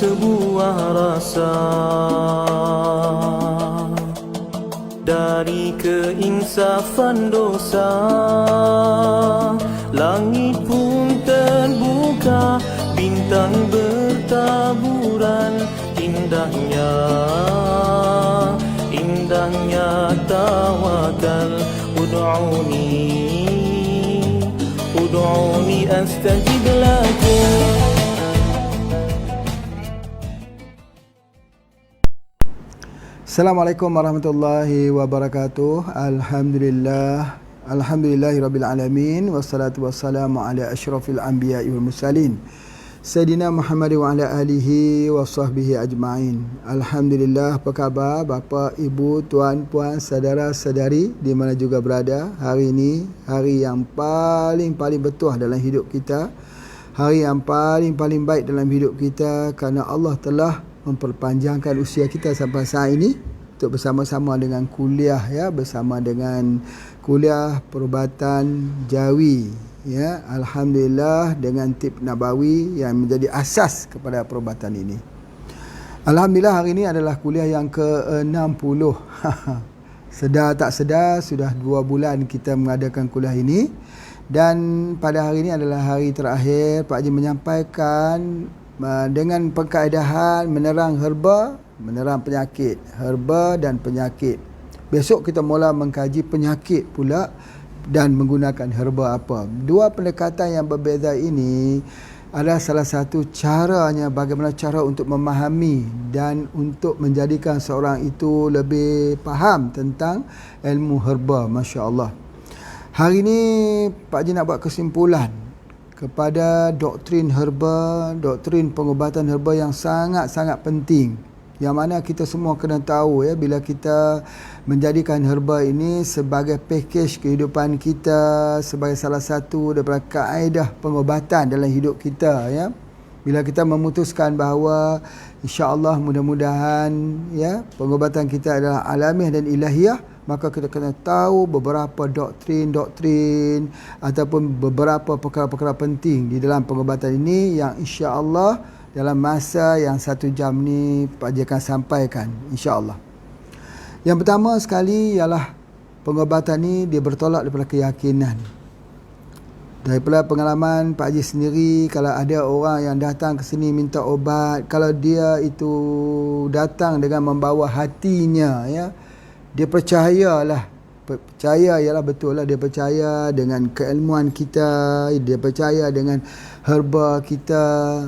sebuah rasa dari keinsafan dosa. Langit pun terbuka, bintang bertaburan. Indahnya tawakal. Ud'uni astajib lakum. Assalamualaikum warahmatullahi wabarakatuh. Alhamdulillahirabbil alamin, wassalatu wassalamu ala asyrafil anbiya'i wal mursalin Sayyidina Muhammad wa ala alihi wa sahbihi ajma'in. Alhamdulillah, apa khabar bapa, ibu, tuan, puan, saudara-saudari di mana juga berada. Hari ini hari yang paling bertuah dalam hidup kita. Hari yang paling baik dalam hidup kita, kerana Allah telah memperpanjangkan usia kita sampai saat ini untuk bersama-sama dengan kuliah, bersama dengan kuliah perubatan jawi, alhamdulillah, dengan tip nabawi yang menjadi asas kepada perubatan ini. Alhamdulillah, hari ini adalah kuliah yang ke-60. Sedar tak sedar sudah 2 bulan kita mengadakan kuliah ini, dan pada hari ini adalah hari terakhir Pak Haji menyampaikan dengan pengkaedahan menerang penyakit, herba dan penyakit. Besok kita mula mengkaji penyakit pula dan menggunakan herba apa. Dua pendekatan yang berbeza ini adalah salah satu caranya, bagaimana cara untuk memahami dan untuk menjadikan seorang itu lebih faham tentang ilmu herba. Masya Allah. Hari ini Pak Haji nak buat kesimpulan kepada doktrin herba, doktrin pengubatan herba yang sangat-sangat penting, yang mana kita semua kena tahu, bila kita menjadikan herba ini sebagai pakej kehidupan kita, sebagai salah satu daripada kaedah pengubatan dalam hidup kita, bila kita memutuskan bahawa insya-Allah mudah-mudahan pengubatan kita adalah alamiah dan ilahiyah, maka kita kena tahu beberapa doktrin ataupun beberapa perkara-perkara penting di dalam pengobatan ini yang insya-Allah dalam masa yang 1 jam ni Pak Haji akan sampaikan, insya-Allah. Yang pertama sekali ialah pengobatan ni dia bertolak daripada keyakinan. Daripada pengalaman Pak Haji sendiri, kalau ada orang yang datang ke sini minta obat, kalau dia itu datang dengan membawa hatinya, dia percaya ialah betul lah, dia percaya dengan keilmuan kita, dia percaya dengan herba kita,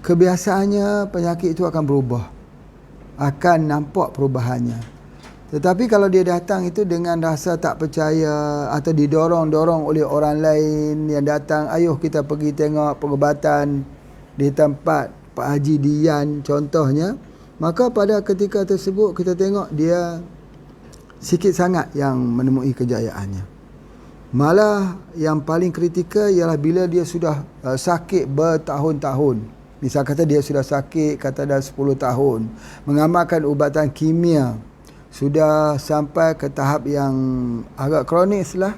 kebiasaannya penyakit itu akan berubah, akan nampak perubahannya. Tetapi kalau dia datang itu dengan rasa tak percaya atau didorong-dorong oleh orang lain yang datang, ayuh kita pergi tengok pengobatan di tempat Pak Haji Dian contohnya, maka pada ketika tersebut kita tengok dia sikit sangat yang menemui kejayaannya. Malah yang paling kritikal ialah bila dia sudah sakit bertahun-tahun. Misal kata dia sudah sakit, kata dah 10 tahun, mengamalkan ubatan kimia, sudah sampai ke tahap yang agak kronis lah,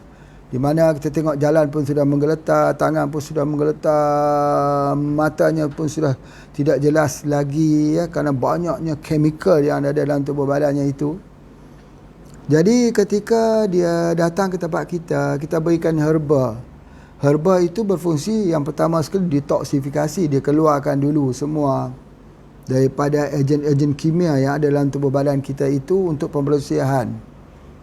di mana kita tengok jalan pun sudah menggeletar, tangan pun sudah menggeletar, matanya pun sudah tidak jelas lagi, kerana banyaknya chemical yang ada dalam tubuh badannya itu. Jadi ketika dia datang ke tempat kita, kita berikan herba. Herba itu berfungsi yang pertama sekali detoksifikasi, dia keluarkan dulu semua daripada ejen-ejen kimia yang ada dalam tubuh badan kita itu untuk pembersihan.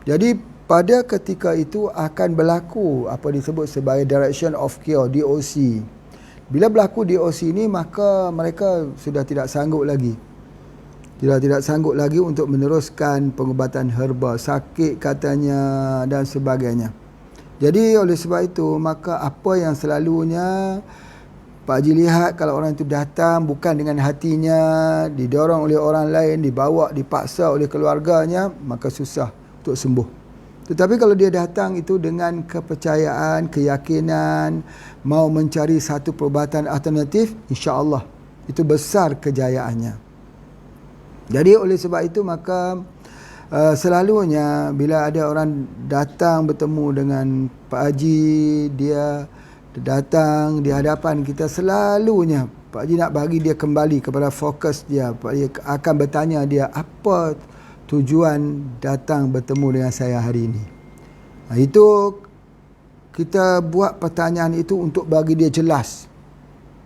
Jadi pada ketika itu akan berlaku apa disebut sebagai direction of cure, DOC. Bila berlaku DOC ini, maka mereka sudah tidak sanggup lagi. Tidak sanggup lagi untuk meneruskan pengubatan herba, sakit katanya dan sebagainya. Jadi oleh sebab itu, maka apa yang selalunya Pak Haji lihat, kalau orang itu datang bukan dengan hatinya, didorong oleh orang lain, dibawa, dipaksa oleh keluarganya, maka susah untuk sembuh. Tetapi kalau dia datang itu dengan kepercayaan, keyakinan, mau mencari satu perubatan alternatif, insya-Allah itu besar kejayaannya. Jadi oleh sebab itu, maka selalunya bila ada orang datang bertemu dengan Pak Haji, dia datang di hadapan kita, selalunya Pak Haji nak bagi dia kembali kepada fokus dia. Pak Haji akan bertanya dia, apa tujuan datang bertemu dengan saya hari ini. Itu kita buat pertanyaan itu untuk bagi dia jelas.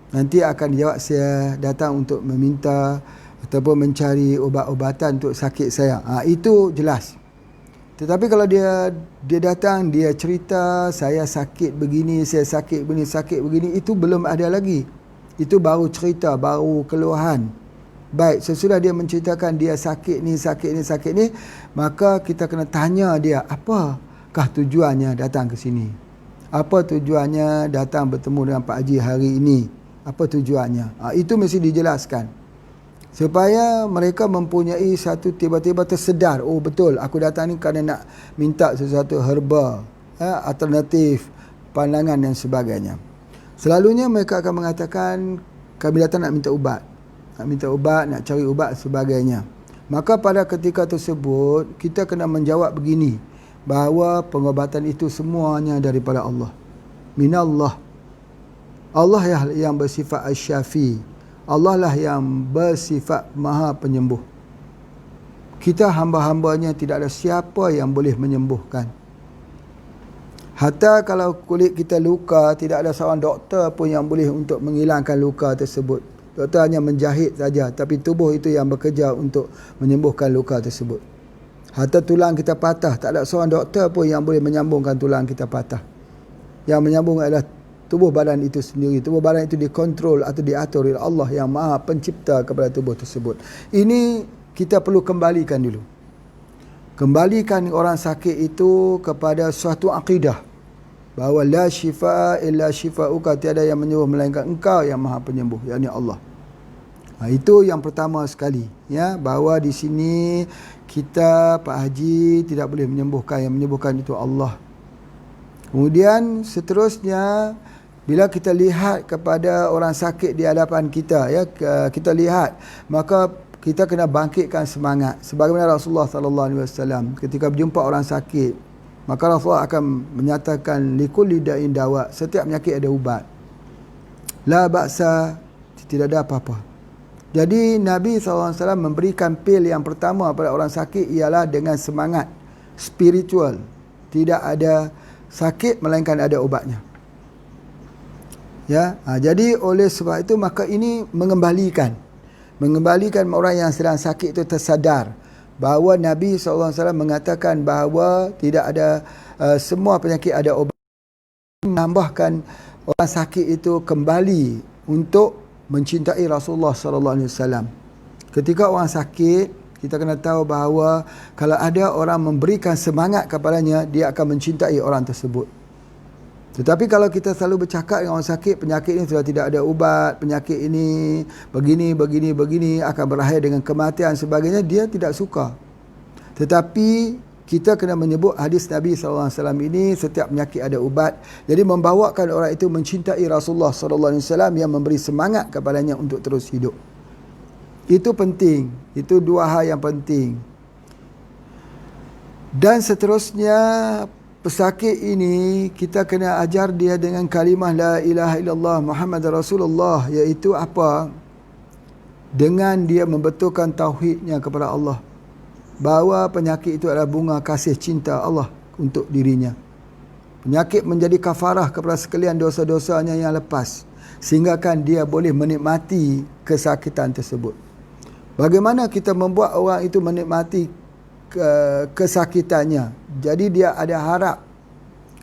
Nanti akan dijawab, saya datang untuk meminta ataupun mencari ubat-ubatan untuk sakit saya. Itu jelas. Tetapi kalau dia datang, dia cerita, saya sakit begini, saya sakit begini, itu belum ada lagi. Itu baru cerita, baru keluhan. Baik, sesudah dia menceritakan dia sakit ni, maka kita kena tanya dia, apakah tujuannya datang ke sini? Apa tujuannya datang bertemu dengan Pak Haji hari ini? Apa tujuannya? Itu mesti dijelaskan. Supaya mereka mempunyai satu tiba-tiba tersedar, oh betul, aku datang ni kerana nak minta sesuatu herba, alternatif, pandangan dan sebagainya. Selalunya mereka akan mengatakan, kami datang nak minta ubat, nak cari ubat sebagainya. Maka pada ketika tersebut, kita kena menjawab begini, bahawa pengobatan itu semuanya daripada Allah. Minallah. Allah yang bersifat asy-syafi. Allah lah yang bersifat maha penyembuh. Kita hamba-hambanya tidak ada siapa yang boleh menyembuhkan. Hatta kalau kulit kita luka, tidak ada seorang doktor pun yang boleh untuk menghilangkan luka tersebut. Doktor hanya menjahit saja, tapi tubuh itu yang bekerja untuk menyembuhkan luka tersebut. Hatta tulang kita patah, tak ada seorang doktor pun yang boleh menyambungkan tulang kita patah. Yang menyambung adalah tubuh badan itu sendiri. Tubuh badan itu dikontrol atau diatur oleh Allah yang maha pencipta kepada tubuh tersebut. Ini kita perlu kembalikan dulu. Kembalikan orang sakit itu kepada suatu akidah, bahawa la syifa illa syifauka, tiada yang menyembuh melainkan engkau yang maha penyembuh, yakni Allah. Itu yang pertama sekali, ya, bahawa di sini kita, Pak Haji, tidak boleh menyembuhkan, yang menyembuhkan itu Allah. Kemudian seterusnya, bila kita lihat kepada orang sakit di hadapan kita, ya, kita lihat, maka kita kena bangkitkan semangat. Sebagaimana Rasulullah sallallahu alaihi wasallam ketika berjumpa orang sakit, maka Rasulullah akan menyatakan likulli da'in dawa, setiap penyakit ada ubat. La ba'sa, tidak ada apa-apa. Jadi Nabi SAW memberikan pil yang pertama pada orang sakit ialah dengan semangat spiritual. Tidak ada sakit melainkan ada ubatnya. Ya, jadi oleh sebab itu maka ini mengembalikan orang yang sedang sakit itu tersadar bahawa Nabi SAW mengatakan bahawa tidak ada semua penyakit ada ubat. Menambahkan orang sakit itu kembali untuk mencintai Rasulullah SAW. Ketika orang sakit, kita kena tahu bahawa kalau ada orang memberikan semangat kepadanya, dia akan mencintai orang tersebut. Tetapi kalau kita selalu bercakap dengan orang sakit, penyakit ini sudah tidak ada ubat, penyakit ini begini, akan berakhir dengan kematian sebagainya, dia tidak suka. Tetapi kita kena menyebut hadis Nabi SAW ini, setiap penyakit ada ubat. Jadi membawakan orang itu mencintai Rasulullah SAW yang memberi semangat kepadanya untuk terus hidup. Itu penting. Itu dua hal yang penting. Dan seterusnya, pesakit ini kita kena ajar dia dengan kalimah la ilaha illallah Muhammad Rasulullah, iaitu apa? Dengan dia membetulkan tauhidnya kepada Allah, bahawa penyakit itu adalah bunga kasih cinta Allah untuk dirinya. Penyakit menjadi kafarah kepada sekalian dosa-dosanya yang lepas, sehingga kan dia boleh menikmati kesakitan tersebut. Bagaimana kita membuat orang itu menikmati kesakitannya? Jadi dia ada harap,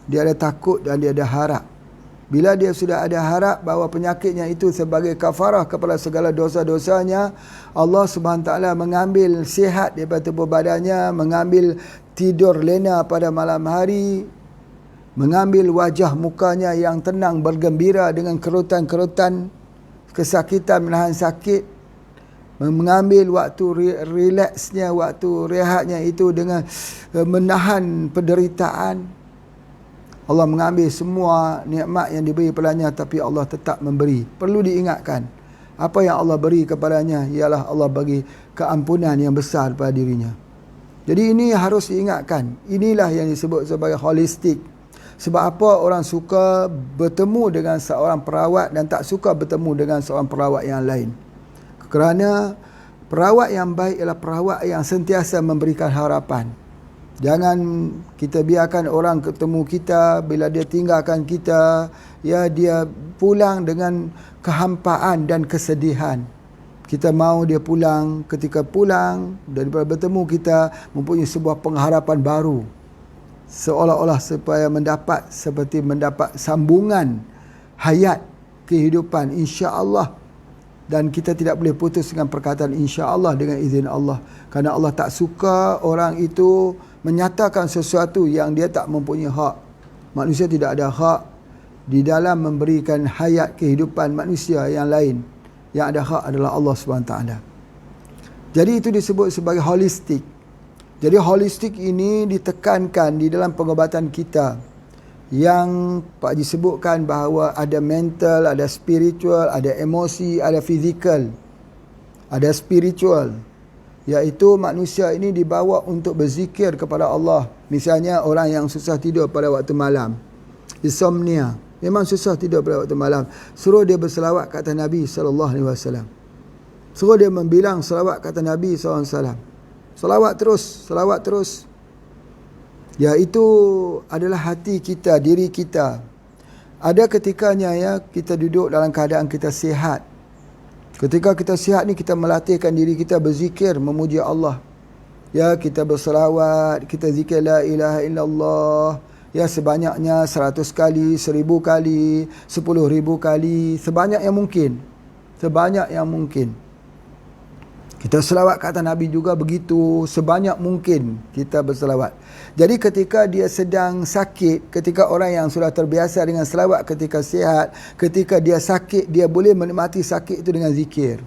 dia ada takut dan dia ada harap. Bila dia sudah ada harap bahawa penyakitnya itu sebagai kafarah kepada segala dosa-dosanya, Allah SWT mengambil sihat daripada tubuh badannya, mengambil tidur lena pada malam hari, mengambil wajah mukanya yang tenang bergembira dengan kerutan-kerutan kesakitan, menahan sakit, mengambil waktu relaksnya, waktu rehatnya itu dengan menahan penderitaan. Allah mengambil semua nikmat yang diberi padanya, tapi Allah tetap memberi. Perlu diingatkan, apa yang Allah beri kepadanya ialah Allah bagi keampunan yang besar pada dirinya. Jadi ini harus diingatkan. Inilah yang disebut sebagai holistik. Sebab apa orang suka bertemu dengan seorang perawat dan tak suka bertemu dengan seorang perawat yang lain? Kerana perawat yang baik ialah perawat yang sentiasa memberikan harapan. Jangan kita biarkan orang ketemu kita, bila dia tinggalkan kita, ya dia pulang dengan kehampaan dan kesedihan. Kita mahu dia pulang, ketika pulang daripada bertemu kita mempunyai sebuah pengharapan baru. Seolah-olah supaya seperti mendapat sambungan hayat kehidupan, insya-Allah. Dan kita tidak boleh putus dengan perkataan insya-Allah dengan izin Allah. Kerana Allah tak suka orang itu menyatakan sesuatu yang dia tak mempunyai hak. Manusia tidak ada hak di dalam memberikan hayat kehidupan manusia yang lain. Yang ada hak adalah Allah SWT. Jadi itu disebut sebagai holistik. Jadi holistik ini ditekankan di dalam pengobatan kita. Yang Pak Haji sebutkan bahawa ada mental, ada spiritual, ada emosi, ada fizikal, ada spiritual. Iaitu manusia ini dibawa untuk berzikir kepada Allah. Misalnya orang yang susah tidur pada waktu malam, insomnia, memang susah tidur pada waktu malam, suruh dia berselawat ke atas Nabi SAW. Suruh dia membilang selawat ke atas Nabi SAW. Selawat terus. Iaitu adalah hati kita, diri kita. Ada ketikanya ya kita duduk dalam keadaan kita sihat. Ketika kita sihat ni kita melatihkan diri kita berzikir, memuji Allah. Ya, kita berselawat, kita zikir la ilaha illallah. Ya, sebanyaknya 100 kali, 1000 kali, 10,000 kali, sebanyak yang mungkin. Sebanyak yang mungkin. Kita selawat ke atas Nabi juga begitu, sebanyak mungkin kita berselawat. Jadi ketika dia sedang sakit, ketika orang yang sudah terbiasa dengan selawat ketika sihat, ketika dia sakit, dia boleh menikmati sakit itu dengan zikir.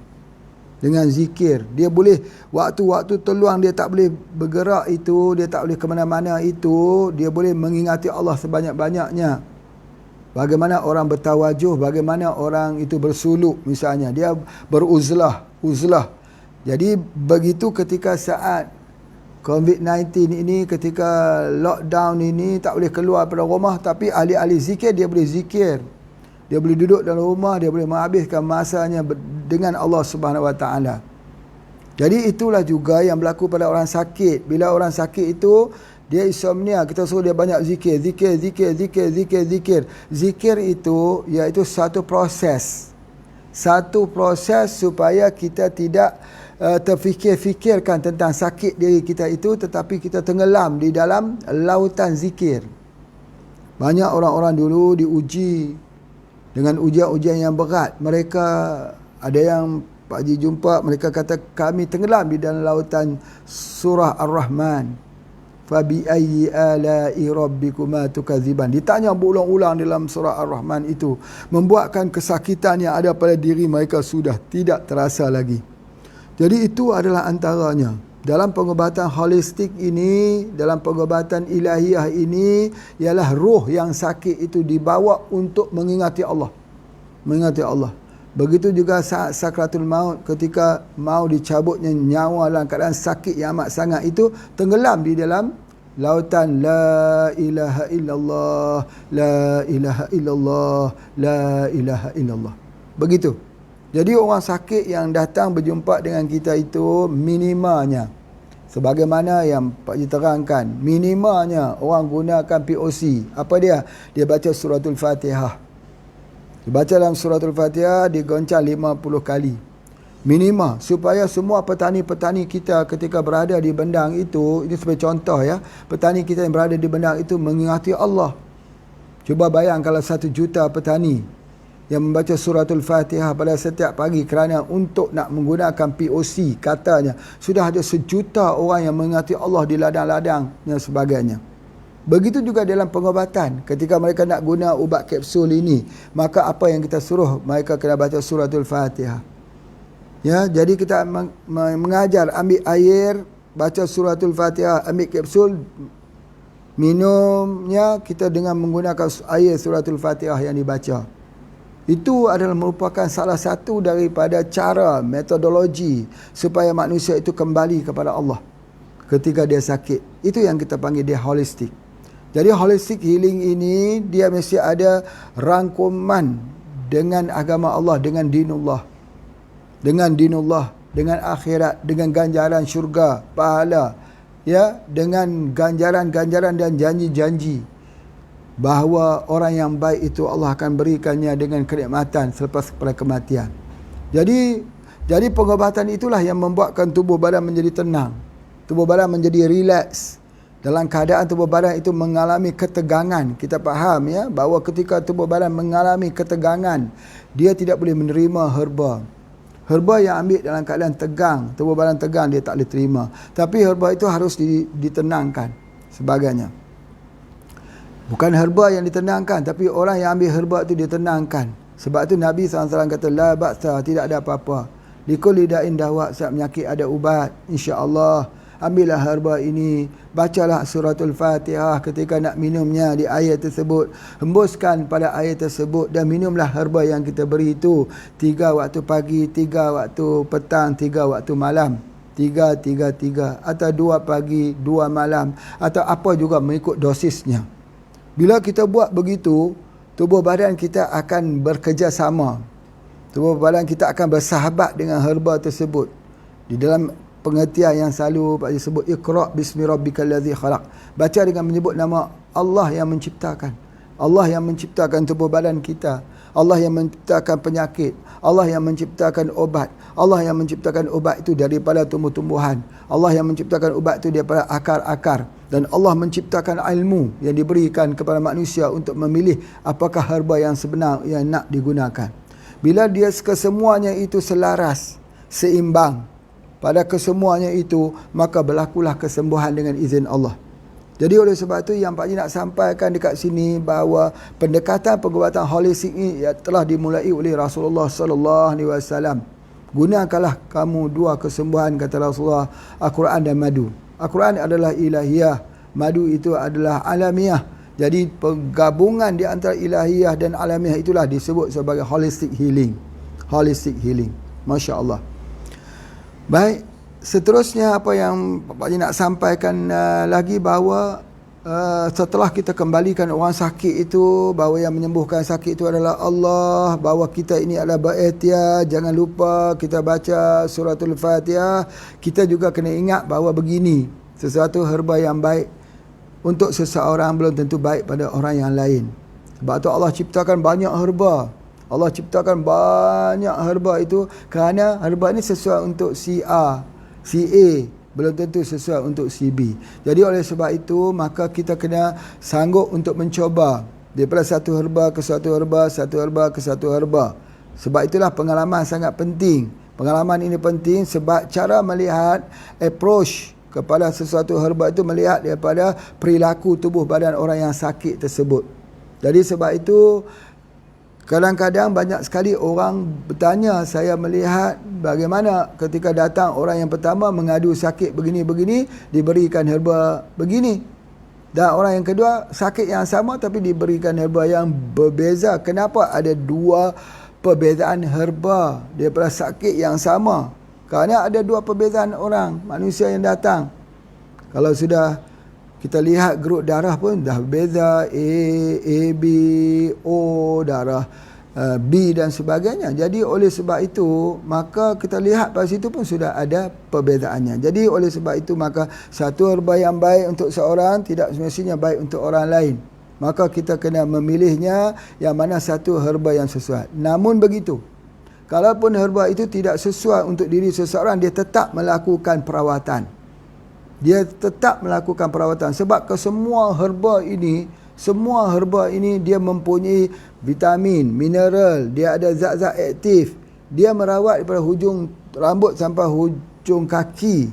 Dengan zikir. Dia boleh, waktu-waktu terluang dia tak boleh bergerak itu, dia tak boleh ke mana-mana itu, dia boleh mengingati Allah sebanyak-banyaknya. Bagaimana orang bertawajuh, bagaimana orang itu bersuluk misalnya. Dia beruzlah. Jadi begitu ketika saat COVID-19 ini, ketika lockdown ini, tak boleh keluar daripada rumah, tapi ahli-ahli zikir dia boleh zikir. Dia boleh duduk dalam rumah, dia boleh menghabiskan masanya dengan Allah Subhanahu Wa Taala. Jadi itulah juga yang berlaku pada orang sakit. Bila orang sakit itu dia insomnia, kita suruh dia banyak zikir. Zikir itu iaitu satu proses supaya kita tidak terfikirkan tentang sakit diri kita itu, tetapi kita tenggelam di dalam lautan zikir. Banyak orang-orang dulu diuji dengan ujian-ujian yang berat. Mereka ada yang Pak Haji jumpa, mereka kata kami tenggelam di dalam lautan surah Ar-Rahman. Fabi ayyi ala'i rabbikuma tukadziban. Ditanya berulang-ulang dalam surah Ar-Rahman itu, membuatkan kesakitan yang ada pada diri mereka sudah tidak terasa lagi. Jadi itu adalah antaranya. Dalam pengobatan holistik ini, dalam pengobatan ilahiyah ini, ialah roh yang sakit itu dibawa untuk mengingati Allah. Mengingati Allah. Begitu juga saat sakratul maut, ketika mau dicabutnya nyawa dalam keadaan sakit yang amat sangat itu, tenggelam di dalam lautan la ilaha illallah, la ilaha illallah, la ilaha illallah. Begitu. Jadi orang sakit yang datang berjumpa dengan kita itu minimanya, sebagaimana yang Pak Haji terangkan, minimanya orang gunakan POC. Apa dia? Dia baca suratul Fatihah. Dia baca dalam suratul Fatihah digoncang 50 kali. Minima, supaya semua petani-petani kita ketika berada di bendang itu, ini sebagai contoh ya, petani kita yang berada di bendang itu mengingati Allah. Cuba bayang kalau 1 juta petani yang membaca suratul Fatihah pada setiap pagi kerana untuk nak menggunakan POC, katanya sudah ada 1 juta orang yang mengingati Allah di ladang-ladang dan sebagainya. Begitu juga dalam pengobatan, ketika mereka nak guna ubat kapsul ini, maka apa yang kita suruh? Mereka kena baca suratul Fatihah. Ya, jadi kita mengajar ambil air, baca suratul Fatihah, ambil kapsul, minumnya kita dengan menggunakan air suratul Fatihah yang dibaca. Itu adalah merupakan salah satu daripada cara, metodologi supaya manusia itu kembali kepada Allah ketika dia sakit. Itu yang kita panggil dia holistik. Jadi holistic healing ini dia mesti ada rangkuman dengan agama Allah, dengan dinullah. Dengan dinullah, dengan akhirat, dengan ganjaran syurga, pahala, ya, dengan ganjaran-ganjaran dan janji-janji bahawa orang yang baik itu Allah akan berikannya dengan kenikmatan selepas pada kematian. Jadi pengobatan itulah yang membuatkan tubuh badan menjadi tenang. Tubuh badan menjadi relax. Dalam keadaan tubuh badan itu mengalami ketegangan, kita faham ya, bahawa ketika tubuh badan mengalami ketegangan, dia tidak boleh menerima herba. Herba yang ambil dalam keadaan tegang, tubuh badan tegang, dia tak boleh terima. Tapi herba itu harus ditenangkan sebagainya. Bukan herba yang ditenangkan, tapi orang yang ambil herba itu ditenangkan. Sebab itu Nabi SAW kata, la ba'sa, tidak ada apa-apa. Likulli da'in dawa, setiap penyakit ada ubat, insya-Allah. Ambillah herba ini, bacalah suratul Fatihah ketika nak minumnya di ayat tersebut, hembuskan pada ayat tersebut dan minumlah herba yang kita beri itu 3 waktu pagi, 3 waktu petang, 3 waktu malam, 3 atau 2 pagi, 2 malam, atau apa juga mengikut dosisnya. Bila kita buat begitu, tubuh badan kita akan bekerjasama, tubuh badan kita akan bersahabat dengan herba tersebut. Di dalam pengertian yang selalu Pak disebut, Iqra' bismi rabbikal ladzi khalaq. Baca dengan menyebut nama Allah yang menciptakan. Allah yang menciptakan tubuh badan kita. Allah yang menciptakan penyakit. Allah yang menciptakan obat. Allah yang menciptakan obat itu daripada tumbuh-tumbuhan. Allah yang menciptakan obat itu daripada akar-akar. Dan Allah menciptakan ilmu yang diberikan kepada manusia untuk memilih apakah herba yang sebenar yang nak digunakan. Bila dia kesemuanya itu selaras, seimbang, pada kesemuanya itu, maka berlakulah kesembuhan dengan izin Allah. Jadi oleh sebab itu yang Pak Haji nak sampaikan dekat sini bahawa pendekatan pengobatan holistik ini telah dimulai oleh Rasulullah sallallahu alaihi wasallam. Gunakanlah kamu 2 kesembuhan, kata Rasulullah, Al-Quran dan madu. Al-Quran adalah ilahiyah, madu itu adalah alamiah. Jadi penggabungan di antara ilahiyah dan alamiah itulah disebut sebagai holistic healing. Holistic healing. Masya-Allah. Baik, seterusnya apa yang Pak Haji nak sampaikan lagi bahawa setelah kita kembalikan orang sakit itu, bahawa yang menyembuhkan sakit itu adalah Allah, bahawa kita ini adalah berikhtiar, jangan lupa kita baca suratul Fatihah. Kita juga kena ingat bahawa begini, sesuatu herba yang baik untuk seseorang belum tentu baik pada orang yang lain. Sebab tu Allah ciptakan banyak herba. Allah ciptakan banyak herba itu kerana herba ini sesuai untuk si A, si A, belum tentu sesuai untuk si B. Jadi oleh sebab itu maka kita kena sanggup untuk mencoba daripada satu herba ke satu herba, satu herba ke satu herba. Sebab itulah pengalaman sangat penting. Pengalaman ini penting sebab cara melihat approach kepada sesuatu herba itu melihat daripada perilaku tubuh badan orang yang sakit tersebut. Jadi sebab itu kadang-kadang banyak sekali orang bertanya, saya melihat bagaimana ketika datang orang yang pertama mengadu sakit begini-begini, diberikan herba begini. Dan orang yang kedua sakit yang sama tapi diberikan herba yang berbeza. Kenapa ada 2 perbezaan herba daripada sakit yang sama? Kerana ada 2 perbezaan orang, manusia yang datang. Kalau sudah kita lihat grup darah pun dah berbeza, AB, O, darah B dan sebagainya. Jadi oleh sebab itu maka kita lihat pada situ pun sudah ada perbezaannya. Jadi oleh sebab itu maka satu herba yang baik untuk seorang tidak semestinya baik untuk orang lain. Maka kita kena memilihnya yang mana satu herba yang sesuai. Namun begitu, kalaupun herba itu tidak sesuai untuk diri seseorang, dia tetap melakukan perawatan. Dia tetap melakukan perawatan sebab kesemua herba ini, semua herba ini dia mempunyai vitamin, mineral, dia ada zat-zat aktif. Dia merawat daripada hujung rambut sampai hujung kaki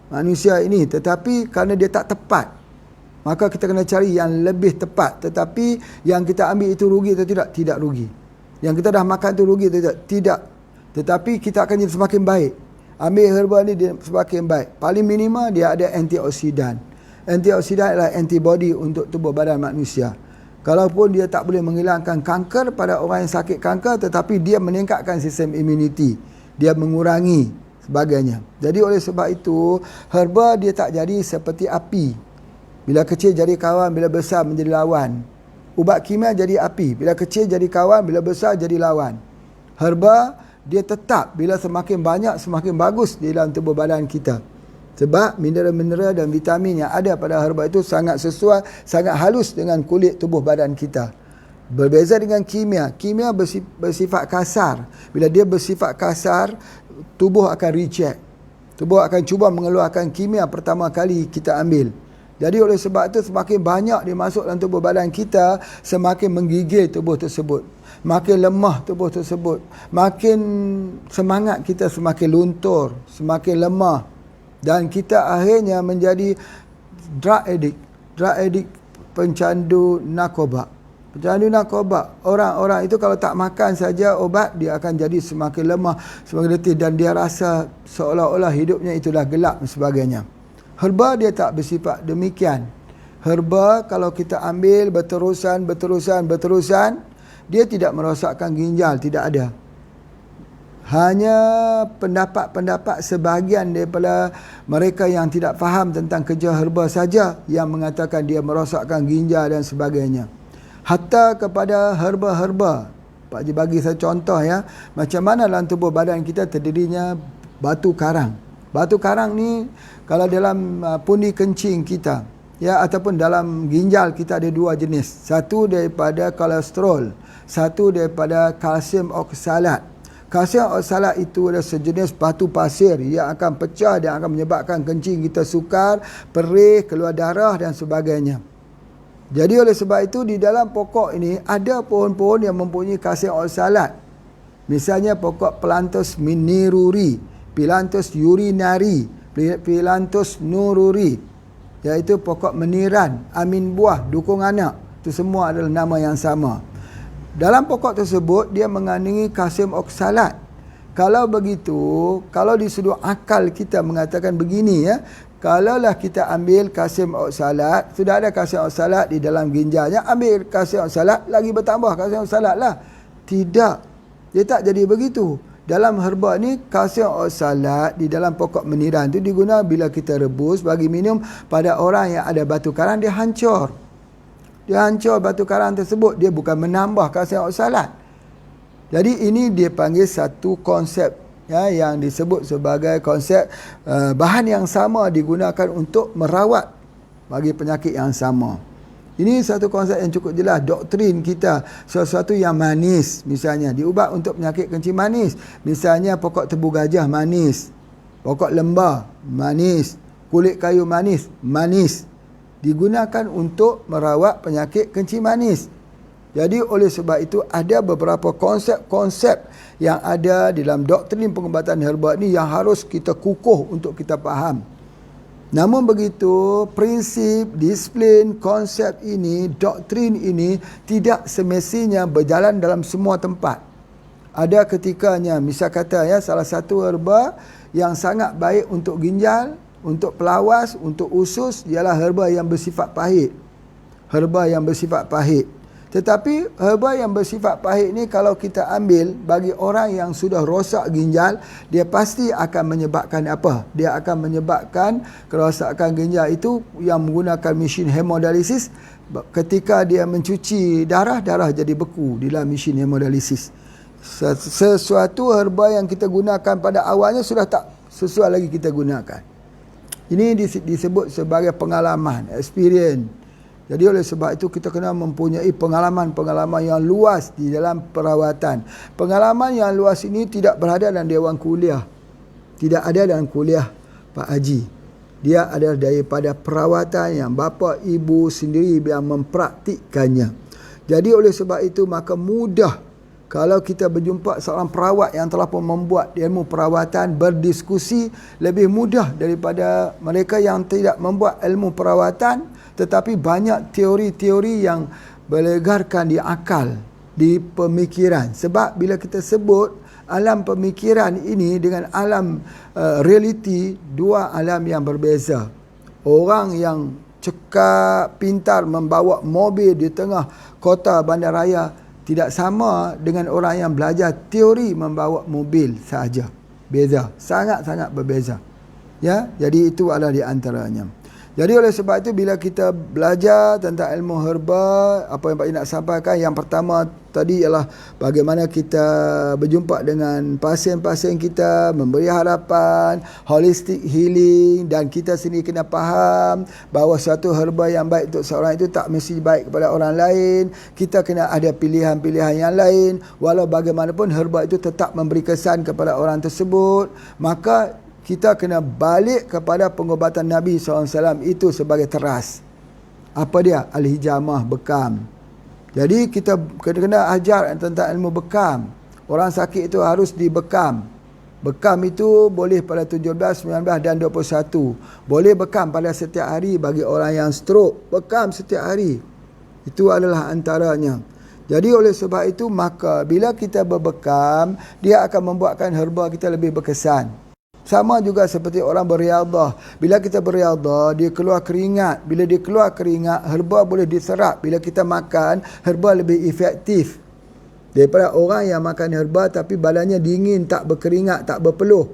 manusia ini, tetapi kerana dia tak tepat, maka kita kena cari yang lebih tepat. Tetapi yang kita ambil itu rugi atau tidak? Tidak rugi. Yang kita dah makan itu rugi atau tidak? Tidak. Tetapi kita akan jadi semakin baik. Ambil herba ni dia semakin baik. Paling minima dia ada antioksidan. Antioksidan adalah antibody untuk tubuh badan manusia. Kalaupun dia tak boleh menghilangkan kanker pada orang yang sakit kanker, tetapi dia meningkatkan sistem imuniti. Dia mengurangi sebagainya. Jadi oleh sebab itu, herba dia tak jadi seperti api. Bila kecil jadi kawan, bila besar menjadi lawan. Ubat kimia jadi api, bila kecil jadi kawan, bila besar jadi lawan. Herba dia tetap bila semakin banyak semakin bagus di dalam tubuh badan kita. Sebab mineral-mineral dan vitamin yang ada pada herba itu sangat sesuai, sangat halus dengan kulit tubuh badan kita. Berbeza dengan kimia. Kimia bersifat kasar. Bila dia bersifat kasar, tubuh akan reject. Tubuh akan cuba mengeluarkan kimia pertama kali kita ambil. Jadi oleh sebab itu semakin banyak dia masuk dalam tubuh badan kita, semakin menggigil tubuh tersebut. Makin lemah tubuh tersebut. Makin semangat kita semakin luntur, semakin lemah. Dan kita akhirnya menjadi drug addict. Drug addict, pencandu narkoba. Pencandu narkoba. Orang-orang itu kalau tak makan saja obat, dia akan jadi semakin lemah, semakin letih. Dan dia rasa seolah-olah hidupnya itulah gelap dan sebagainya. Herba dia tak bersifat demikian. Herba kalau kita ambil berterusan, dia tidak merosakkan ginjal, tidak ada. Hanya pendapat-pendapat sebahagian daripada mereka yang tidak faham tentang kerja herba saja yang mengatakan dia merosakkan ginjal dan sebagainya. Hatta kepada herba-herba. Pak Haji bagi saya contoh ya, macam mana dalam tubuh badan kita terdirinya batu karang. Batu karang ni kalau dalam pundi kencing kita ya ataupun dalam ginjal kita ada dua jenis. Satu daripada kolesterol, satu daripada kalsium oksalat. Kalsium oksalat itu adalah sejenis batu pasir yang akan pecah dan akan menyebabkan kencing kita sukar, perih, keluar darah dan sebagainya. Jadi oleh sebab itu di dalam pokok ini ada pohon-pohon yang mempunyai kalsium oksalat. Misalnya pokok Phyllanthus miniruri, Phyllanthus urinari, Phyllanthus nururi, iaitu pokok meniran, amin buah, dukung anak. Itu semua adalah nama yang sama. Dalam pokok tersebut dia mengandungi kalsium oksalat. Kalau begitu, kalau di sudut akal kita mengatakan begini ya, kalaulah kita ambil kalsium oksalat, sudah ada kalsium oksalat di dalam ginjalnya, ambil kalsium oksalat lagi bertambah kalsium oksalat lah. Tidak. Dia tak jadi begitu. Dalam herba ni kalsium oksalat di dalam pokok meniran tu digunakan bila kita rebus bagi minum pada orang yang ada batu karang, dia hancur. Dia hancur batu karang tersebut, dia bukan menambah kalsium oksalat. Jadi ini dia panggil satu konsep ya, yang disebut sebagai konsep bahan yang sama digunakan untuk merawat bagi penyakit yang sama. Ini satu konsep yang cukup jelas. Doktrin kita, sesuatu yang manis misalnya diubat untuk penyakit kencing manis. Misalnya pokok tebu gajah manis, pokok lembah manis, kulit kayu manis, manis. Digunakan untuk merawat penyakit kencing manis. Jadi oleh sebab itu ada beberapa konsep-konsep yang ada dalam doktrin pengobatan herba ni yang harus kita kukuh untuk kita faham. Namun begitu, prinsip, disiplin, konsep ini, doktrin ini tidak semestinya berjalan dalam semua tempat. Ada ketikanya, misal kata ya, salah satu herba yang sangat baik untuk ginjal, untuk pelawas, untuk usus ialah herba yang bersifat pahit. Herba yang bersifat pahit. Tetapi herba yang bersifat pahit ni kalau kita ambil bagi orang yang sudah rosak ginjal, dia pasti akan menyebabkan apa? Dia akan menyebabkan kerosakan ginjal itu yang menggunakan mesin hemodialisis. Ketika dia mencuci darah, darah jadi beku di dalam mesin hemodialisis. Sesuatu herba yang kita gunakan pada awalnya sudah tak sesuai lagi kita gunakan. Ini disebut sebagai pengalaman, experience. Jadi oleh sebab itu kita kena mempunyai pengalaman-pengalaman yang luas di dalam perawatan. Pengalaman yang luas ini tidak berada dalam dewan kuliah. Tidak ada dalam kuliah Pak Haji. Dia adalah daripada perawatan yang bapa ibu sendiri yang mempraktikkannya. Jadi oleh sebab itu maka mudah kalau kita berjumpa seorang perawat yang telah pun membuat ilmu perawatan, berdiskusi lebih mudah daripada mereka yang tidak membuat ilmu perawatan tetapi banyak teori-teori yang berlegarkan di akal, di pemikiran. Sebab bila kita sebut alam pemikiran ini dengan alam realiti, dua alam yang berbeza. Orang yang cekap, pintar membawa mobil di tengah kota bandaraya tidak sama dengan orang yang belajar teori membawa mobil sahaja. Beza, sangat-sangat berbeza. Ya, jadi itu adalah di antaranya. Jadi oleh sebab itu bila kita belajar tentang ilmu herba, apa yang Pak Haji nak sampaikan, yang pertama tadi ialah bagaimana kita berjumpa dengan pasien-pasien kita, memberi harapan, holistic healing, dan kita sendiri kena faham bahawa suatu herba yang baik untuk seorang itu tak mesti baik kepada orang lain. Kita kena ada pilihan-pilihan yang lain. Walau bagaimanapun herba itu tetap memberi kesan kepada orang tersebut, maka kita kena balik kepada pengobatan Nabi SAW itu sebagai teras. Apa dia? Al-hijamah, bekam. Jadi kita kena ajar tentang ilmu bekam. Orang sakit itu harus dibekam. Bekam itu boleh pada 17, 19 dan 21. Boleh bekam pada setiap hari bagi orang yang stroke. Bekam setiap hari. Itu adalah antaranya. Jadi oleh sebab itu, maka bila kita berbekam, dia akan membuatkan herba kita lebih berkesan. Sama juga seperti orang beriadah. Bila kita beriadah, dia keluar keringat. Bila dia keluar keringat, herba boleh diserap. Bila kita makan, herba lebih efektif daripada orang yang makan herba tapi badannya dingin, tak berkeringat, tak berpeluh.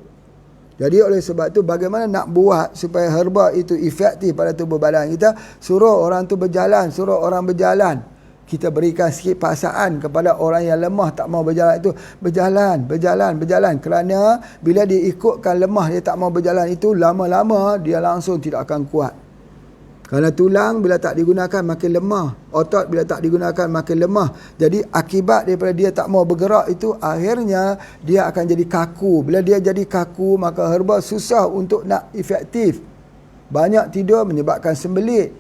Jadi oleh sebab itu, bagaimana nak buat supaya herba itu efektif pada tubuh badan kita? Suruh orang tu berjalan, suruh orang berjalan. Kita berikan sikit paksaan kepada orang yang lemah tak mau berjalan itu. Berjalan. Kerana bila dia ikutkan lemah, dia tak mau berjalan itu, lama-lama dia langsung tidak akan kuat. Kerana tulang bila tak digunakan makin lemah. Otot bila tak digunakan makin lemah. Jadi akibat daripada dia tak mau bergerak itu, akhirnya dia akan jadi kaku. Bila dia jadi kaku, maka herba susah untuk nak efektif. Banyak tidur menyebabkan sembelit.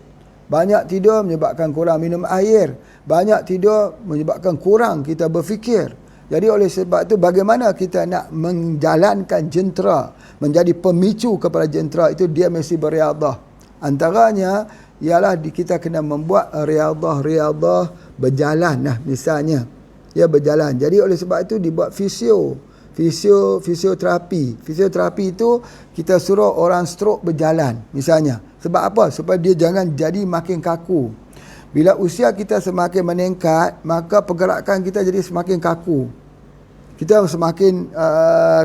Banyak tidur menyebabkan kurang minum air. Banyak tidur menyebabkan kurang kita berfikir. Jadi oleh sebab itu, bagaimana kita nak menjalankan jentera, menjadi pemicu kepada jentera itu, dia mesti beriadah. Antaranya ialah kita kena membuat riadah berjalan misalnya. Ya, berjalan. Jadi oleh sebab itu dibuat fisioterapi. Fisioterapi itu kita suruh orang stroke berjalan misalnya. Sebab apa? Supaya dia jangan jadi makin kaku. Bila usia kita semakin meningkat, maka pergerakan kita jadi semakin kaku. Kita semakin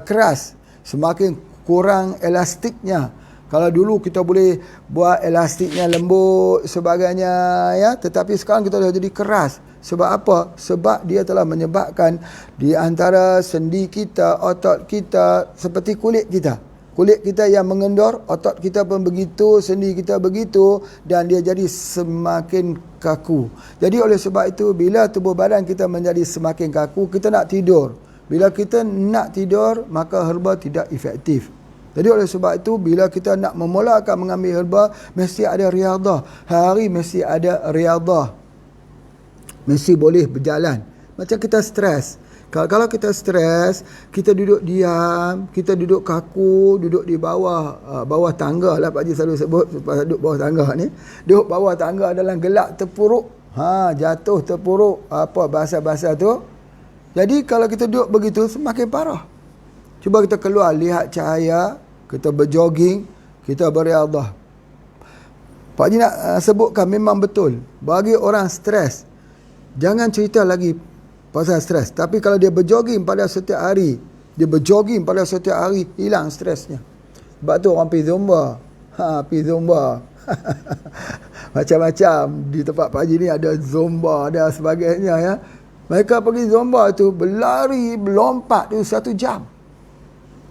keras, semakin kurang elastiknya. Kalau dulu kita boleh buat elastiknya lembut sebagainya, ya, tetapi sekarang kita dah jadi keras. Sebab apa? Sebab dia telah menyebabkan di antara sendi kita, otot kita seperti kulit kita. Kulit kita yang mengendor, otot kita pun begitu, sendi kita begitu, dan dia jadi semakin kaku. Jadi oleh sebab itu, bila tubuh badan kita menjadi semakin kaku, kita nak tidur. Bila kita nak tidur, maka herba tidak efektif. Jadi oleh sebab itu, bila kita nak memulakan mengambil herba, mesti ada riadah. Hari mesti ada riadah. Mesti boleh berjalan. Macam kita stres. Kalau kita stres, kita duduk diam, kita duduk kaku, duduk di bawah tangga lah Pak Haji selalu sebut, duduk bawah tangga ni. Duduk bawah tangga dalam gelap terpuruk. Jatuh terpuruk, apa bahasa-bahasa tu. Jadi kalau kita duduk begitu, semakin parah. Cuba kita keluar, lihat cahaya, kita berjoging, kita beriadah. Pak Haji nak sebutkan memang betul. Bagi orang stres, jangan cerita lagi pasal stres. Tapi kalau dia berjoging pada setiap hari, hilang stresnya. Sebab tu orang pergi zumba. Pergi zumba. Macam-macam. Di tempat Pak Haji ni ada zumba, ada sebagainya, ya. Mereka pergi zumba tu, berlari, melompat tu 1 jam.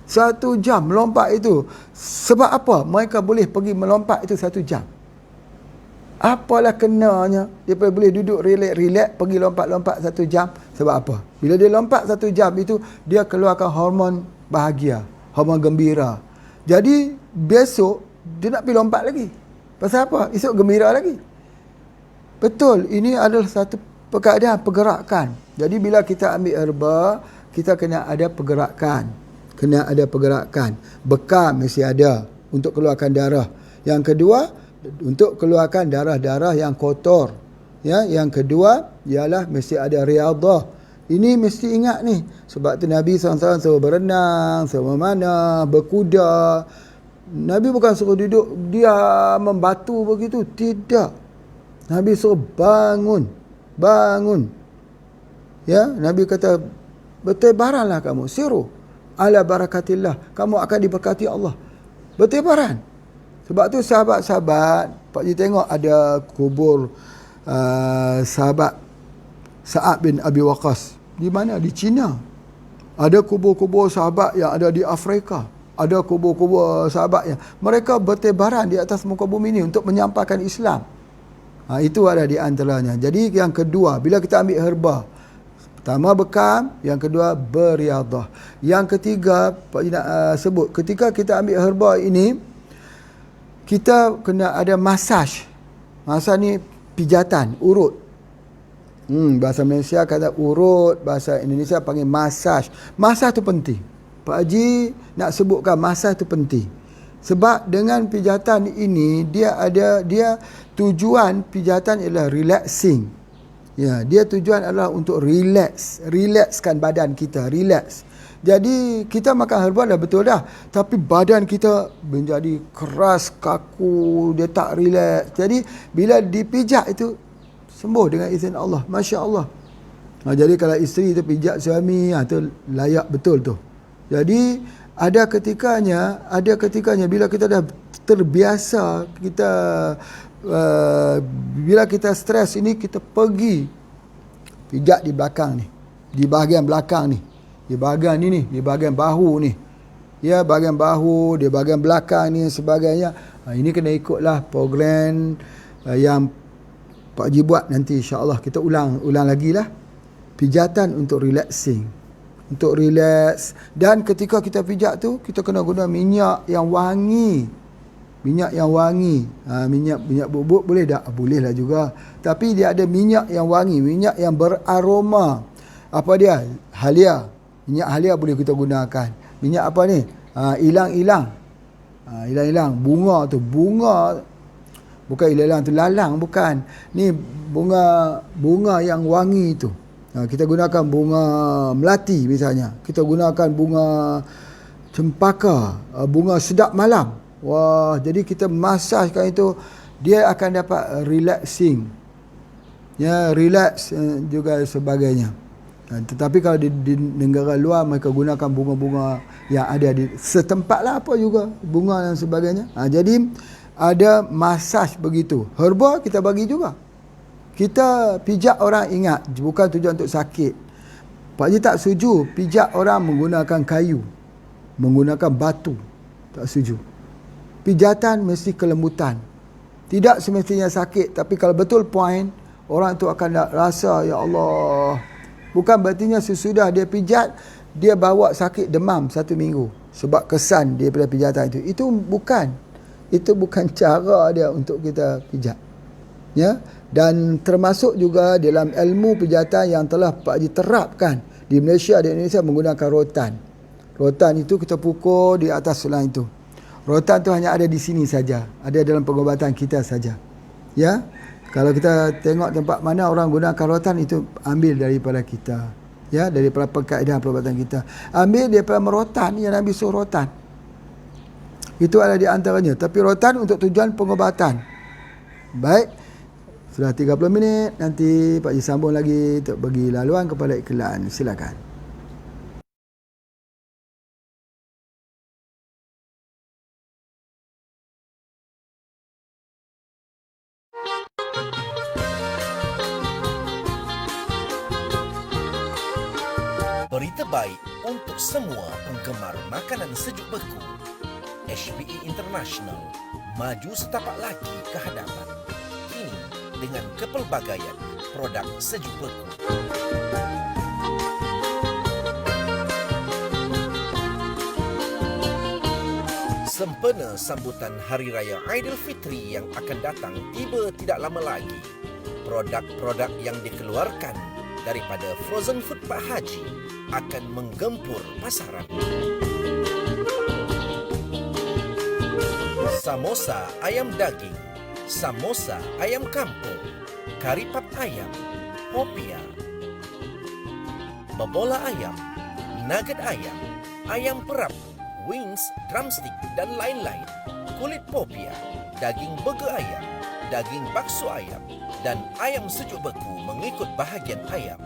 1 jam melompat itu. Sebab apa? Mereka boleh pergi melompat itu 1 jam. Apalah kenanya dia boleh duduk relax pergi lompat-lompat 1 jam. Sebab apa? Bila dia lompat 1 jam itu, dia keluarkan hormon bahagia, hormon gembira. Jadi besok dia nak pergi lompat lagi. Pasal apa? Esok gembira lagi. Betul, ini adalah satu keadaan pergerakan. Jadi bila kita ambil herba, kita kena ada pergerakan. Bekam mesti ada untuk keluarkan darah. Yang kedua, untuk keluarkan darah-darah yang kotor. Ya, yang kedua ialah mesti ada riadah. Ini mesti ingat ni. Sebab tu Nabi SAW suruh berenang, suruh memanah, berkuda. Nabi bukan suruh duduk dia membatu begitu, tidak. Nabi suruh bangun. Ya, Nabi kata, bertebaranlah kamu, siru ala barakatillah, kamu akan diberkati Allah. Bertebaran. Sebab tu sahabat-sahabat, Pak Ji tengok ada kubur sahabat Sa'ad bin Abi Waqqas. Di mana? Di China. Ada kubur-kubur sahabat yang ada di Afrika. Ada kubur-kubur sahabat yang mereka bertebaran di atas muka bumi ini untuk menyampaikan Islam. Itu ada di antaranya. Jadi yang kedua, bila kita ambil herba, pertama bekam, yang kedua beriadah. Yang ketiga, Pak Ji nak sebut, ketika kita ambil herba ini, kita kena ada masaj. Masaj ni pijatan, urut. Bahasa Malaysia kata urut, bahasa Indonesia panggil masaj. Masaj tu penting. Pak Haji nak sebutkan masaj tu penting. Sebab dengan pijatan ini dia tujuan pijatan ialah relaxing. Ya, dia tujuan adalah untuk relaxkan badan kita, relax. Jadi kita makan herba dah betul dah, tapi badan kita menjadi keras, kaku, dia tak relax. Jadi bila dipijak itu sembuh dengan izin Allah. Masya Allah. Jadi kalau isteri tu pijak suami, tu layak betul tu. Jadi ada ketikanya bila kita dah terbiasa, bila kita stres ini, kita pergi pijak di belakang ni, di bahagian belakang ni, di bahagian ni, di bahagian bahu ni, ya, bahagian bahu, di bahagian belakang ni sebagainya. Ini kena ikutlah program yang Pak Haji buat nanti, insya-Allah kita ulang lagi lah. Pijatan untuk relaxing, untuk relax. Dan ketika kita pijak tu, kita kena guna minyak yang wangi. Minyak yang wangi. Minyak bubuk boleh tak? Boleh lah juga. Tapi dia ada minyak yang wangi, minyak yang beraroma. Apa dia? Halia. Minyak halia boleh kita gunakan. Minyak apa ni? Ilang-ilang. Ilang-ilang. Bunga tu. Bunga. Bukan ilang-ilang tu. Lalang bukan. Ni bunga yang wangi tu. Kita gunakan bunga melati misalnya. Kita gunakan bunga cempaka. Bunga sedap malam. Wah, jadi kita masajkan itu, dia akan dapat relaxing. Ya, relax juga sebagainya. Tetapi kalau di negara luar, mereka gunakan bunga-bunga yang ada di setempat lah apa juga, bunga dan sebagainya. Jadi ada masaj begitu. Herba kita bagi juga. Kita pijak orang, ingat, bukan tujuan untuk sakit. Pak Haji tak setuju pijak orang menggunakan kayu, menggunakan batu. Tak setuju. Pijatan mesti kelembutan. Tidak semestinya sakit, tapi kalau betul point, orang tu akan rasa, ya Allah. Bukan berartinya sesudah dia pijat, dia bawa sakit demam 1 minggu. Sebab kesan daripada pijatan itu. Itu bukan cara dia untuk kita pijat. Ya, dan termasuk juga dalam ilmu pijatan yang telah Pak Haji terapkan di Malaysia dan Indonesia menggunakan rotan. Rotan itu kita pukul di atas tulang itu. Rotan tu hanya ada di sini saja, ada dalam pengobatan kita saja. Ya, kalau kita tengok tempat mana orang gunakan rotan, itu ambil daripada kita. Ya, daripada kaedah perubatan kita. Ambil daripada merotan yang Nabi suruh rotan. Itu ada di antaranya. Tapi rotan untuk tujuan pengobatan. Baik. Sudah 30 minit, nanti Pak Haji sambung lagi untuk bagi laluan kepada iklan. Silakan. Berita baik untuk semua penggemar makanan sejuk beku. HBE International maju setapak lagi ke hadapan. Kini dengan kepelbagaian produk sejuk beku. Sempena sambutan Hari Raya Aidilfitri yang akan datang tiba tidak lama lagi. Produk-produk yang dikeluarkan daripada frozen food Pak Haji akan menggempur pasaran. Samosa ayam daging, samosa ayam kampung, kari pap ayam, popia, bebola ayam, nugget ayam, ayam perap, wings, drumstick dan lain-lain, kulit popia, daging burger ayam, daging bakso ayam, dan ayam sejuk beku mengikut bahagian ayam.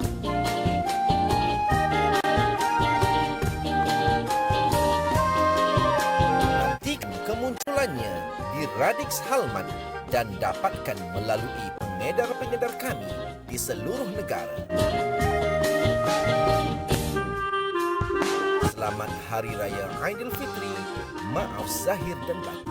Nantikan kemunculannya di Mix Halman dan dapatkan melalui pengedar-pengedar kami di seluruh negara. Selamat Hari Raya Aidilfitri. Maaf zahir dan batin.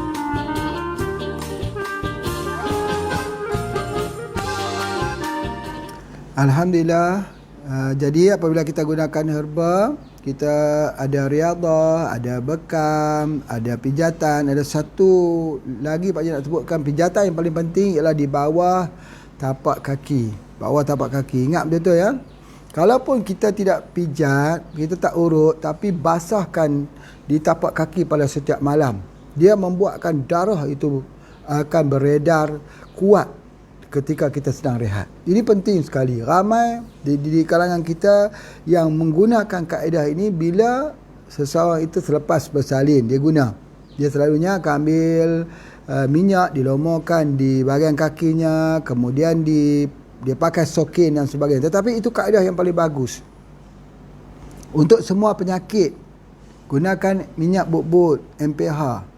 Alhamdulillah. Jadi apabila kita gunakan herba, kita ada riadah, ada bekam, ada pijatan, ada satu lagi Pak Haji nak sebutkan, pijatan yang paling penting ialah di bawah tapak kaki. Bawah tapak kaki. Ingat betul ya? Kalaupun kita tidak pijat, kita tak urut, tapi basahkan di tapak kaki pada setiap malam, dia membuatkan darah itu akan beredar kuat ketika kita sedang rehat. Ini penting sekali. Ramai di kalangan kita yang menggunakan kaedah ini bila seseorang itu selepas bersalin, dia guna. Dia selalunya akan ambil minyak, dilomorkan di bahagian kakinya, kemudian dia pakai sokin dan sebagainya. Tetapi itu kaedah yang paling bagus. Untuk semua penyakit, gunakan minyak but-but, MPH.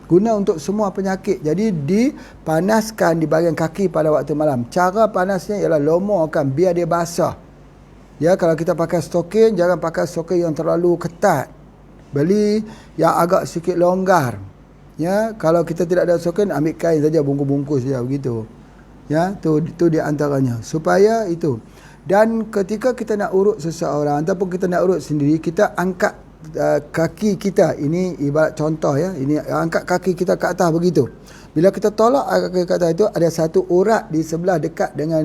Guna untuk semua penyakit. Jadi dipanaskan di bahagian kaki pada waktu malam. Cara panasnya ialah lomorkan biar dia basah. Ya, kalau kita pakai stokin, jangan pakai stokin yang terlalu ketat. Beli yang agak sikit longgar. Ya, kalau kita tidak ada stokin, ambil kain saja, bungkus-bungkus saja begitu. Ya, tu di antaranya. Supaya itu. Dan ketika kita nak urut seseorang ataupun kita nak urut sendiri, kita angkat kaki kita, ini ibarat contoh ya, ini angkat kaki kita ke atas begitu. Bila kita tolak kaki ke atas itu, ada satu urat di sebelah dekat dengan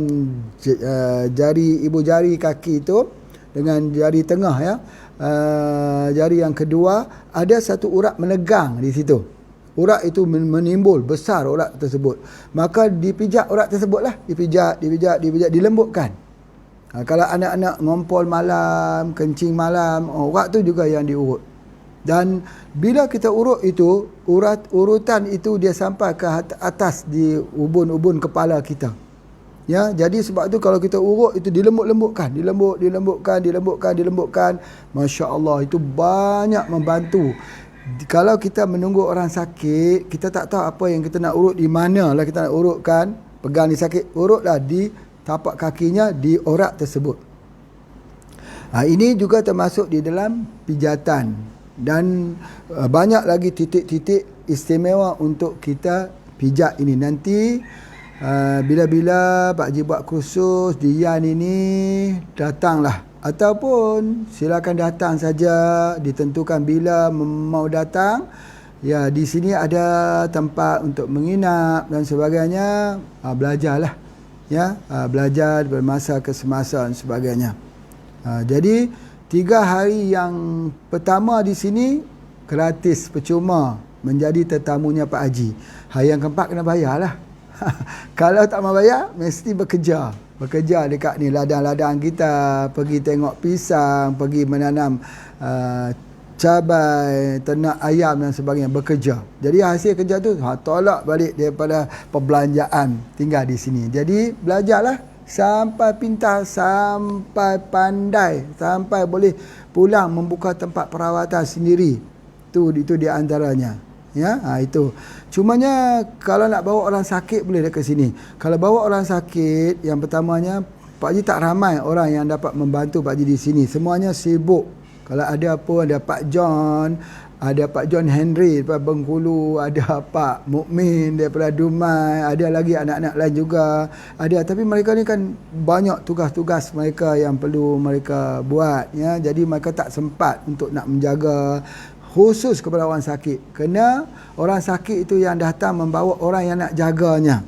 jari, ibu jari kaki itu dengan jari tengah ya, jari yang kedua, ada satu urat menegang di situ. Urat itu menimbul besar, urat tersebut. Maka dipijak urat tersebutlah, dipijak, dilembutkan. Kalau anak-anak ngompol malam, kencing malam, urat tu juga yang diurut. Dan bila kita urut itu, urutan itu dia sampai ke atas di ubun-ubun kepala kita. Ya, jadi sebab tu kalau kita urut itu dilembutkan, dilembutkan. Masya-Allah, itu banyak membantu. Kalau kita menunggu orang sakit, kita tak tahu apa yang kita nak urut, di mana lah kita nak urutkan, pegang di sakit, urutlah di tapak kakinya, di orak tersebut. Ini juga termasuk di dalam pijatan. Dan banyak lagi titik-titik istimewa untuk kita pijat ini. Nanti bila-bila Pak Haji buat kursus di Yan ini, datanglah. Ataupun silakan datang saja, ditentukan bila mau datang. Ya, di sini ada tempat untuk menginap dan sebagainya. Belajarlah. Ya, belajar dari masa ke semasa dan sebagainya. Jadi 3 hari yang pertama di sini gratis, percuma, menjadi tetamunya Pak Haji. Hari yang keempat kena bayarlah. Kalau tak mau bayar, mesti bekerja dekat ni ladang-ladang kita, pergi tengok pisang, pergi menanam cabai, ternak ayam dan sebagainya, bekerja. Jadi hasil kerja tu tolak balik daripada perbelanjaan, tinggal di sini. Jadi belajarlah sampai pintar, sampai pandai, sampai boleh pulang membuka tempat perawatan sendiri. Itu di antaranya. Ya, itu. Cumanya kalau nak bawa orang sakit boleh dekat sini. Kalau bawa orang sakit, yang pertamanya Pak Haji tak ramai orang yang dapat membantu Pak Haji di sini. Semuanya sibuk. Kalau ada apa, ada Pak John, ada Pak John Henry daripada Bengkulu, ada Pak Mukmin daripada Dumai, ada lagi anak-anak lain juga. Ada, tapi mereka ni kan banyak tugas-tugas mereka yang perlu mereka buat ya. Jadi mereka tak sempat untuk nak menjaga khusus kepada orang sakit. Kena orang sakit itu yang datang membawa orang yang nak jaganya.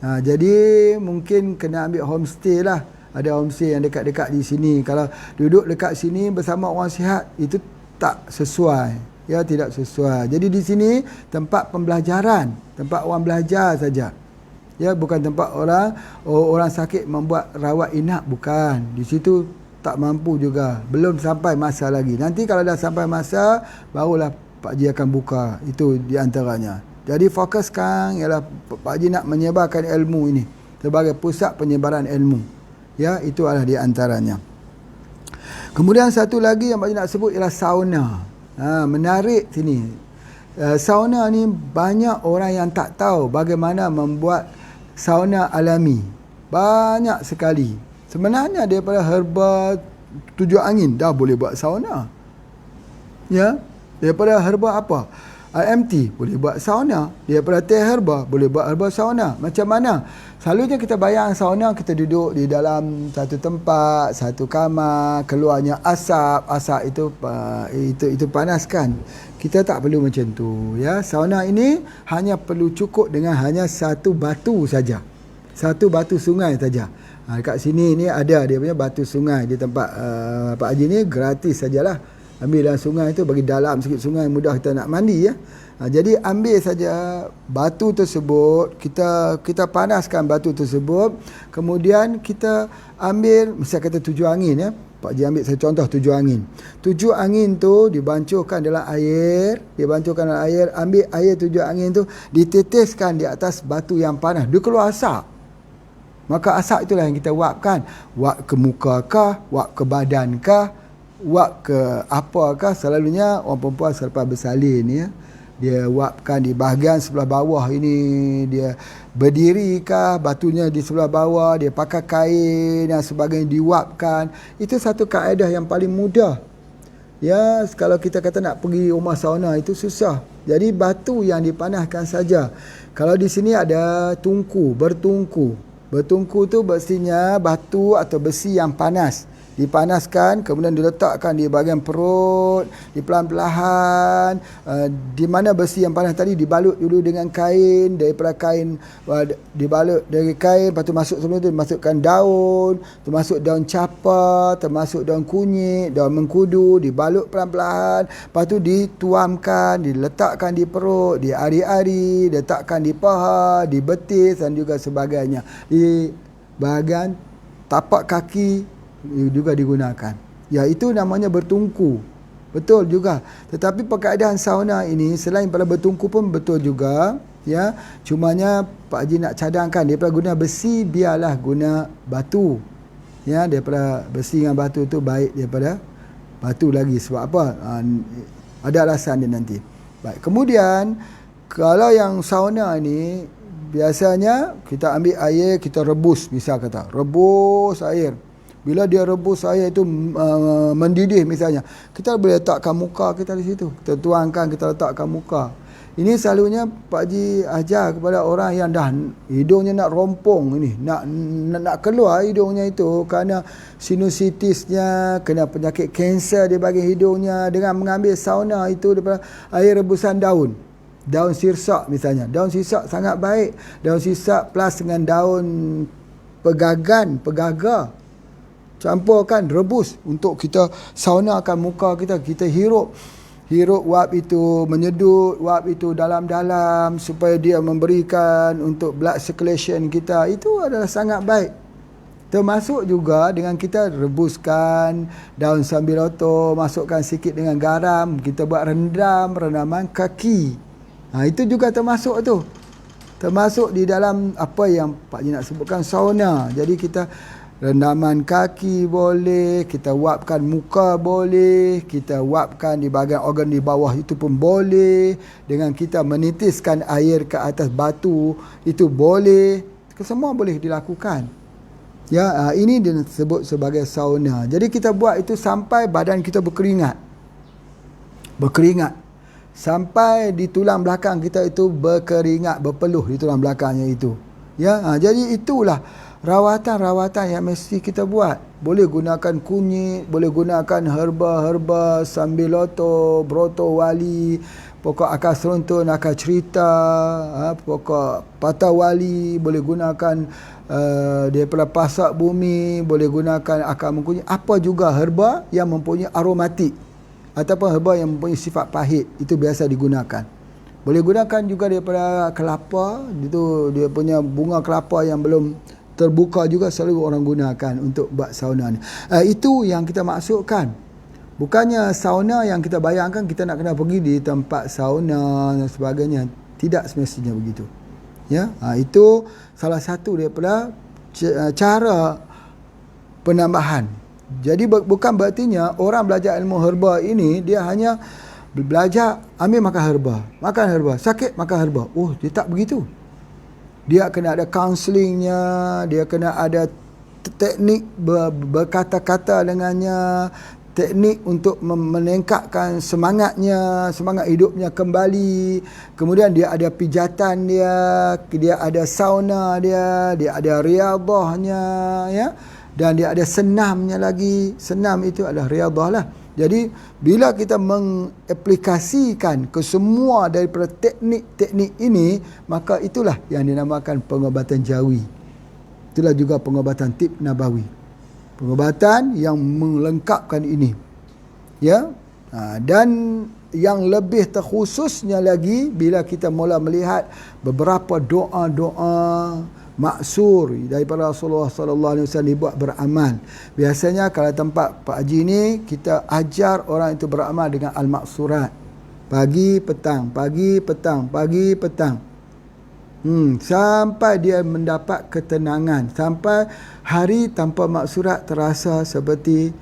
Jadi mungkin kena ambil homestay lah. Ada homestay yang dekat-dekat di sini. Kalau duduk dekat sini bersama orang sihat, itu tak sesuai. Ya, tidak sesuai. Jadi di sini tempat pembelajaran, tempat orang belajar saja. Ya, bukan tempat orang sakit membuat rawat inap, bukan. Di situ tak mampu juga. Belum sampai masa lagi. Nanti kalau dah sampai masa, barulah Pak Haji akan buka. Itu di antaranya. Jadi fokus sekarang ialah Pak Haji nak menyebarkan ilmu ini sebagai pusat penyebaran ilmu. Ya, itu adalah di antaranya. Kemudian satu lagi yang Pak Haji nak sebut ialah sauna. Menarik sini. Sauna ni banyak orang yang tak tahu bagaimana membuat sauna alami. Banyak sekali. Sebenarnya daripada herba 7 angin dah boleh buat sauna. Ya, daripada herba apa? IMT boleh buat sauna. Daripada teh herba boleh buat herba sauna. Macam mana? Selalunya kita bayang sauna, kita duduk di dalam satu tempat, satu kamar, keluarnya asap itu panaskan. Kita tak perlu macam tu, ya. Sauna ini hanya perlu cukup dengan hanya satu batu saja. Satu batu sungai saja. Dekat sini ni ada dia punya batu sungai di tempat Pak Haji ni, gratis sajalah. Ambil dalam sungai tu, bagi dalam sikit sungai, mudah kita nak mandi, ya. Jadi ambil saja batu tersebut, kita panaskan batu tersebut, kemudian kita ambil, misal kata 7 angin, ya. Pak Haji ambil saya contoh 7 angin. 7 angin tu dibancuhkan dalam air, ambil air 7 angin tu diteteskan di atas batu yang panas, dia keluar asap. Maka asap itulah yang kita wapkan. Wap ke muka kah, wap ke badan kah, wap ke apakah. Selalunya orang perempuan selepas bersalin, ya, dia wapkan di bahagian sebelah bawah ini, dia berdiri kah, batunya di sebelah bawah, dia pakai kain dan sebagainya, diwapkan. Itu satu kaedah yang paling mudah. Ya, kalau kita kata nak pergi rumah sauna itu susah. Jadi batu yang dipanaskan saja. Kalau di sini ada bertungku. Bertungku tu mestinya batu atau besi yang panas. Dipanaskan, kemudian diletakkan di bahagian perut, di pelan-pelan, di mana besi yang panas tadi dibalut dulu dengan kain, daripada kain dibalut dari kain, lepas tu masuk sebelum tu masukkan daun, termasuk daun capa, termasuk daun kunyit, daun mengkudu, dibalut pelan-pelan, lepas tu dituamkan, diletakkan di perut, di ari-ari, letakkan di paha, di betis dan juga sebagainya. Di bahagian tapak kaki juga digunakan. Ya, itu namanya bertungku. Betul juga. Tetapi perkaedahan sauna ini selain pada bertungku pun betul juga, ya. Cumanya Pak Haji nak cadangkan, daripada guna besi biarlah guna batu. Ya, daripada besi dengan batu tu baik daripada batu lagi. Sebab apa? Ada alasan dia nanti. Baik. Kemudian kalau yang sauna ni biasanya kita ambil air, kita rebus, misal kata rebus air. Bila dia rebus air itu mendidih misalnya, kita boleh letakkan muka kita di situ. Kita tuangkan, kita letakkan muka. Ini selalunya Pak Haji ajar kepada orang yang dah hidungnya nak rompong ini, nak keluar hidungnya itu kerana sinusitisnya, kena penyakit kanser di bahagian hidungnya, dengan mengambil sauna itu daripada air rebusan daun. Daun sirsak misalnya. Daun sirsak sangat baik. Daun sirsak plus dengan daun pegaga. Campurkan, rebus untuk kita saunakan muka kita. Kita hirup wap itu, menyedut wap itu dalam-dalam supaya dia memberikan untuk blood circulation kita. Itu adalah sangat baik. Termasuk juga dengan kita rebuskan daun sambiloto, masukkan sikit dengan garam, kita buat rendaman kaki. Itu juga termasuk tu. Termasuk di dalam apa yang Pak Haji nak sebutkan sauna. Jadi kita rendaman kaki boleh, kita wapkan muka boleh, kita wapkan di bahagian organ di bawah itu pun boleh, dengan kita menitiskan air ke atas batu itu boleh. Semua boleh dilakukan. Ya, ini disebut sebagai sauna. Jadi kita buat itu sampai badan kita berkeringat. Sampai di tulang belakang kita itu berkeringat, berpeluh di tulang belakangnya itu. Ya, jadi itulah rawatan-rawatan yang mesti kita buat. Boleh gunakan kunyit, boleh gunakan herba-herba, sambiloto, broto wali, pokok akar seruntun, akar cerita, pokok patah wali, boleh gunakan daripada pasak bumi, boleh gunakan akar mengkunyit. Apa juga herba yang mempunyai aromatik ataupun herba yang mempunyai sifat pahit, itu biasa digunakan. Boleh gunakan juga daripada kelapa, itu dia punya bunga kelapa yang belum terbuka juga selalu orang gunakan untuk buat sauna ni. Itu yang kita maksudkan. Bukannya sauna yang kita bayangkan kita nak kena pergi di tempat sauna dan sebagainya. Tidak semestinya begitu. Ya, itu salah satu daripada cara penambahan. Jadi bukan berartinya orang belajar ilmu herba ini dia hanya Belajar, ambil makan herba. Makan herba. Sakit, makan herba. Oh, dia tak begitu. Dia kena ada counselingnya, dia kena ada teknik berkata-kata dengannya, teknik untuk meningkatkan semangatnya, semangat hidupnya kembali. Kemudian dia ada pijatan dia ada sauna dia ada riyadahnya, ya. Dan dia ada senamnya lagi. Senam itu adalah riyadah lah. Jadi bila kita mengaplikasikan ke semua daripada teknik-teknik ini, maka itulah yang dinamakan pengobatan jawi. Itulah juga pengobatan tib nabawi. Pengobatan yang melengkapkan ini. Ya. Dan yang lebih terkhususnya lagi bila kita mula melihat beberapa doa-doa maksur daripada Rasulullah sallallahu alaihi wasallam dibuat beramal. Biasanya kalau tempat Pak Haji ni kita ajar orang itu beramal dengan al-maksurat. Pagi petang, pagi petang, pagi petang. Sampai dia mendapat ketenangan, sampai hari tanpa maksurat terasa seperti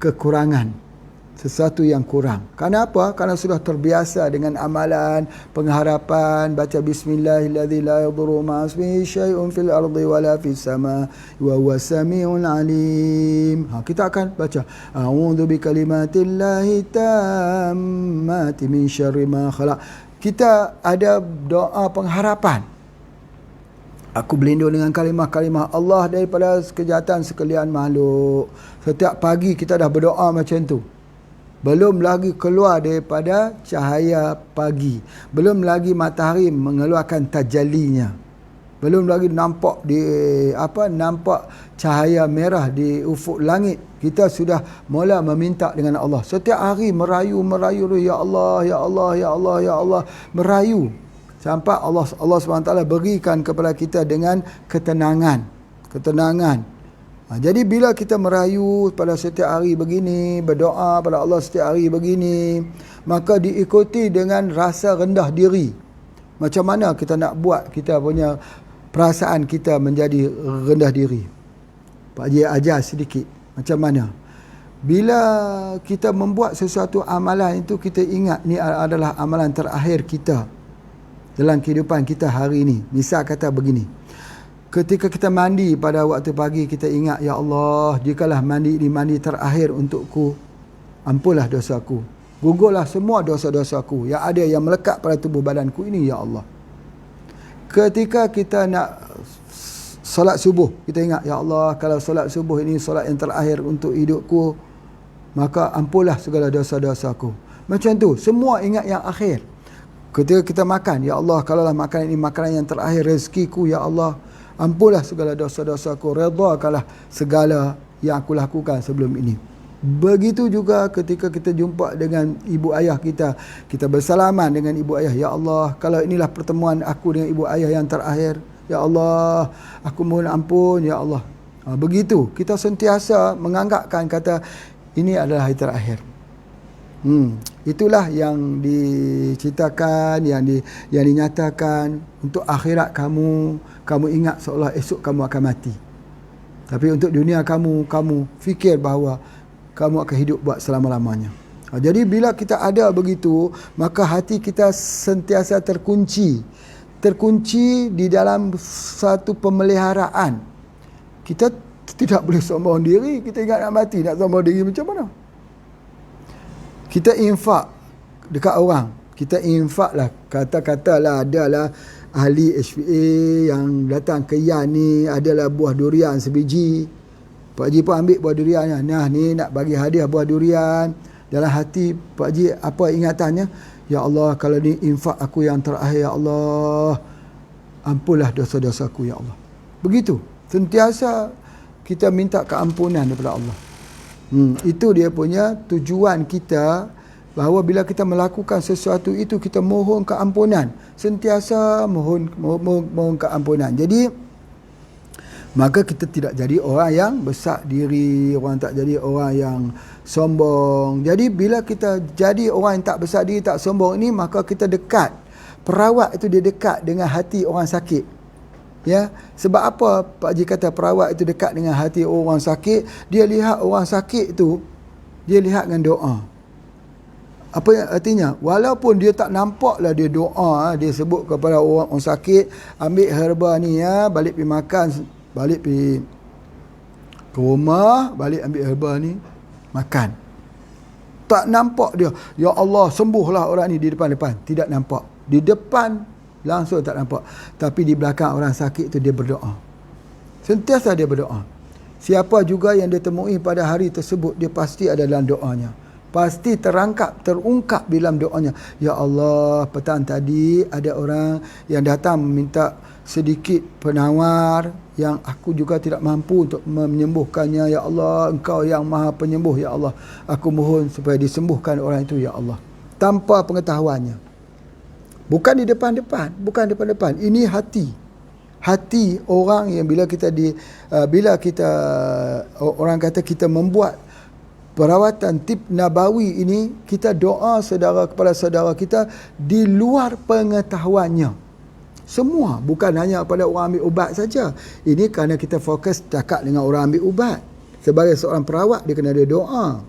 kekurangan, sesuatu yang kurang. Kenapa? Karena sudah terbiasa dengan amalan, pengharapan, baca bismillahirrahmanirrahim, la yadurru ma'asmihi syai'un fil ardi wala fis sama wa huwas samiul alim. Kita akan baca a'udzu bikalimatillahi tammati min syarri ma khalaq. Kita ada doa pengharapan. Aku berlindung dengan kalimah-kalimah Allah daripada kejahatan sekalian makhluk. Setiap pagi kita dah berdoa macam tu. Belum lagi keluar daripada cahaya pagi. Belum lagi matahari mengeluarkan tajallinya. Belum lagi nampak nampak cahaya merah di ufuk langit. Kita sudah mula meminta dengan Allah. Setiap hari merayu ya Allah, ya Allah, ya Allah, ya Allah, merayu sampai Allah SWT berikan kepada kita dengan ketenangan. Jadi bila kita merayu pada setiap hari begini, berdoa pada Allah setiap hari begini, maka diikuti dengan rasa rendah diri. Macam mana kita nak buat kita punya perasaan kita menjadi rendah diri? Pak Haji ajar sedikit macam mana. Bila kita membuat sesuatu amalan itu, kita ingat ni adalah amalan terakhir kita dalam kehidupan kita hari ini. Misal kata begini, ketika kita mandi pada waktu pagi, kita ingat, ya Allah, jikalah mandi ini mandi terakhir untukku, ampunlah dosaku, gugurlah semua dosa-dosaku yang ada yang melekat pada tubuh badanku ini, ya Allah. Ketika kita nak solat subuh, kita ingat, ya Allah, kalau solat subuh ini solat yang terakhir untuk hidupku, maka ampunlah segala dosa-dosaku. Macam tu, semua ingat yang akhir. Ketika kita makan, ya Allah, kalaulah makanan ini makanan yang terakhir rezekiku, ya Allah, ampunlah segala dosa-dosaku, redhakanlah segala yang aku lakukan sebelum ini. Begitu juga ketika kita jumpa dengan ibu ayah kita, kita bersalaman dengan ibu ayah, ya Allah, kalau inilah pertemuan aku dengan ibu ayah yang terakhir, ya Allah, aku mohon ampun, ya Allah. Begitu kita sentiasa menganggapkan kata ini adalah hari terakhir. Itulah yang diceritakan, yang dinyatakan untuk akhirat kamu ingat seolah esok kamu akan mati. Tapi untuk dunia kamu fikir bahawa kamu akan hidup buat selama-lamanya. Jadi bila kita ada begitu, maka hati kita sentiasa terkunci di dalam satu pemeliharaan. Kita tidak boleh sombong diri. Kita ingat nak mati, nak sombong diri macam mana? Kita infak dekat orang. Kita infak lah. Katalah adalah ahli HPA yang datang ke Yan ni, adalah buah durian sebiji. Pak Haji pun ambil buah duriannya. Nah, ni nak bagi hadiah buah durian. Dalam hati Pak Haji apa ingatannya? Ya Allah, kalau ni infak aku yang terakhir, ya Allah, ampunlah dosa-dosaku, ya Allah. Begitu. Sentiasa kita minta keampunan daripada Allah. Itu dia punya tujuan kita, bahawa bila kita melakukan sesuatu itu, kita mohon keampunan. Sentiasa mohon keampunan. Jadi maka kita tidak jadi orang yang besar diri, orang tak jadi orang yang sombong. Jadi bila kita jadi orang yang tak besar diri, tak sombong ini, maka kita dekat. Perawat itu dia dekat dengan hati orang sakit. Ya, sebab apa Pak Haji kata perawat itu dekat dengan hati orang sakit? Dia lihat orang sakit itu, dia lihat dengan doa. Apa yang artinya? Walaupun dia tak nampak lah dia doa, dia sebut kepada orang sakit, ambil herba ni ya, balik pergi makan, balik pergi ke rumah, balik ambil herba ni, makan. Tak nampak dia, ya Allah sembuhlah orang ni di depan-depan. Tidak nampak. Di depan langsung tak nampak. Tapi di belakang orang sakit tu dia berdoa. Sentiasa dia berdoa. Siapa juga yang dia temui pada hari tersebut, dia pasti ada dalam doanya. Pasti terungkap dalam doanya. Ya Allah, petang tadi ada orang yang datang meminta sedikit penawar yang aku juga tidak mampu untuk menyembuhkannya. Ya Allah, Engkau yang Maha Penyembuh. Ya Allah, aku mohon supaya disembuhkan orang itu. Ya Allah, tanpa pengetahuannya. Bukan di depan-depan, bukan depan-depan. Ini hati orang yang bila kita orang kata kita membuat perawatan tib nabawi ini, kita doa kepada saudara kita di luar pengetahuannya. Semua, bukan hanya pada orang ambil ubat saja. Ini kerana kita fokus cakap dengan orang ambil ubat. Sebagai seorang perawat, dia kena ada doa.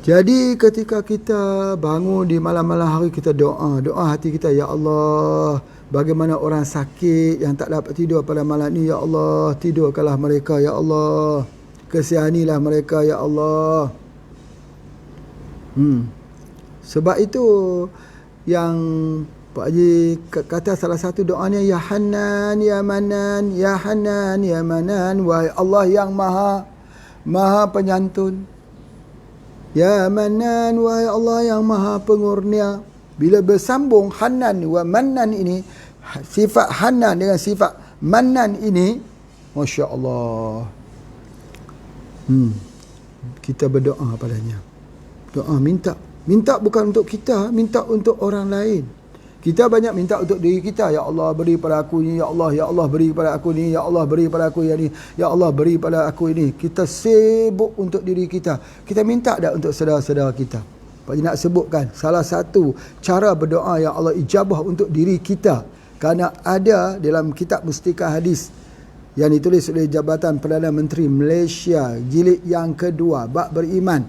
Jadi ketika kita bangun di malam-malam hari, kita doa hati kita, ya Allah, bagaimana orang sakit yang tak dapat tidur pada malam ni, ya Allah, tidurkanlah mereka, ya Allah, kesihanilah mereka, ya Allah. Sebab itu yang Pak Haji kata salah satu doanya, ya Hanan ya Manan, ya Hanan ya Manan, wahai Allah yang maha penyantun, ya Manan, wahai Allah yang maha pengurnia. Bila bersambung Hanan wa Manan ini, sifat Hanan dengan sifat Manan ini, Masya Allah, kita berdoa padanya. Doa, minta bukan untuk kita, minta untuk orang lain. Kita banyak minta untuk diri kita, ya Allah beri pada aku ni, ya Allah beri pada aku ni, ya Allah beri pada aku yang ni, ya Allah beri pada aku ini. Kita sibuk untuk diri kita. Kita minta tak untuk saudara-saudara kita? Pak Haji nak sebutkan salah satu cara berdoa yang Allah ijabah untuk diri kita, kerana ada dalam kitab Mustika Hadis yang ditulis oleh Jabatan Perdana Menteri Malaysia, jilid yang kedua, bab beriman,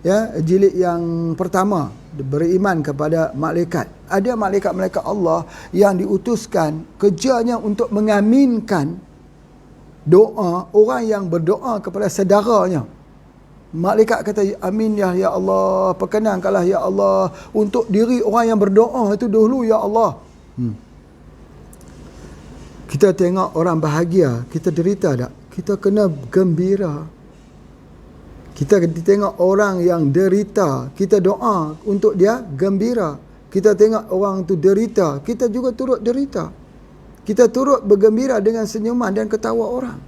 ya, jilid yang pertama, beriman kepada malaikat. Ada malaikat-malaikat Allah yang diutuskan kerjanya untuk mengaminkan doa orang yang berdoa kepada saudaranya. Malaikat kata, amin ya Allah, perkenankanlah ya Allah untuk diri orang yang berdoa itu dahulu, ya Allah. Kita tengok orang bahagia, kita derita tak? Kita kena gembira. Kita tengok orang yang derita, kita doa untuk dia gembira. Kita tengok orang tu derita, kita juga turut derita. Kita turut bergembira dengan senyuman dan ketawa orang.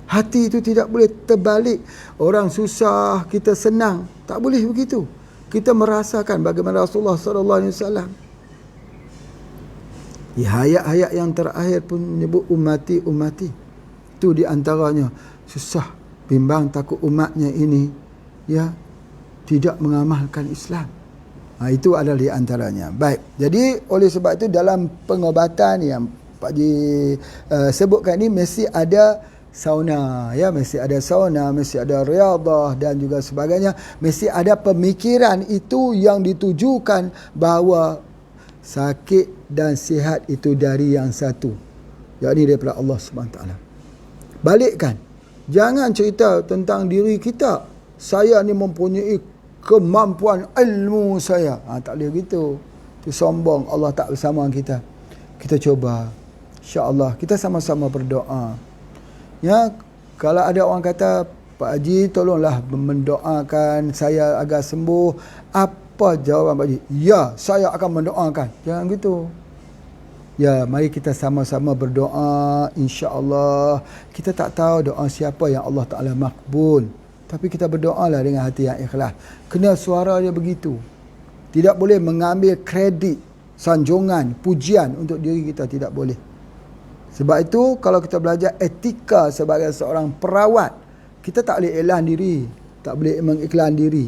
Hati itu tidak boleh terbalik. Orang susah, kita senang. Tak boleh begitu. Kita merasakan bagaimana Rasulullah SAW. Di ayat-ayat yang terakhir pun menyebut ummati. Itu di antaranya susah, bimbang, takut umatnya ini ya tidak mengamalkan Islam. Itu adalah di antaranya. Baik. Jadi oleh sebab itu dalam pengobatan yang Pak Haji sebutkan ini mesti ada sauna, ya, mesti ada sauna, mesti ada riadah dan juga sebagainya. Mesti ada pemikiran itu yang ditujukan bahawa sakit dan sihat itu dari yang satu, yakni daripada Allah SWT. Balikkan. Jangan cerita tentang diri kita. Saya ni mempunyai kemampuan ilmu saya. Tak boleh gitu. Itu sombong. Allah tak bersama kita. Kita cuba. InsyaAllah. Kita sama-sama berdoa. Ya, kalau ada orang kata, Pak Haji tolonglah mendoakan saya agar sembuh. Apa jawaban Pak Haji? Ya, saya akan mendoakan. Jangan gitu. Ya, mari kita sama-sama berdoa. InsyaAllah. Kita tak tahu doa siapa yang Allah Ta'ala makbul. Tapi kita berdoalah dengan hati yang ikhlas. Kena suara dia begitu. Tidak boleh mengambil kredit, sanjungan, pujian untuk diri kita. Tidak boleh. Sebab itu kalau kita belajar etika sebagai seorang perawat, kita tak boleh iklan diri. Tak boleh mengiklan diri.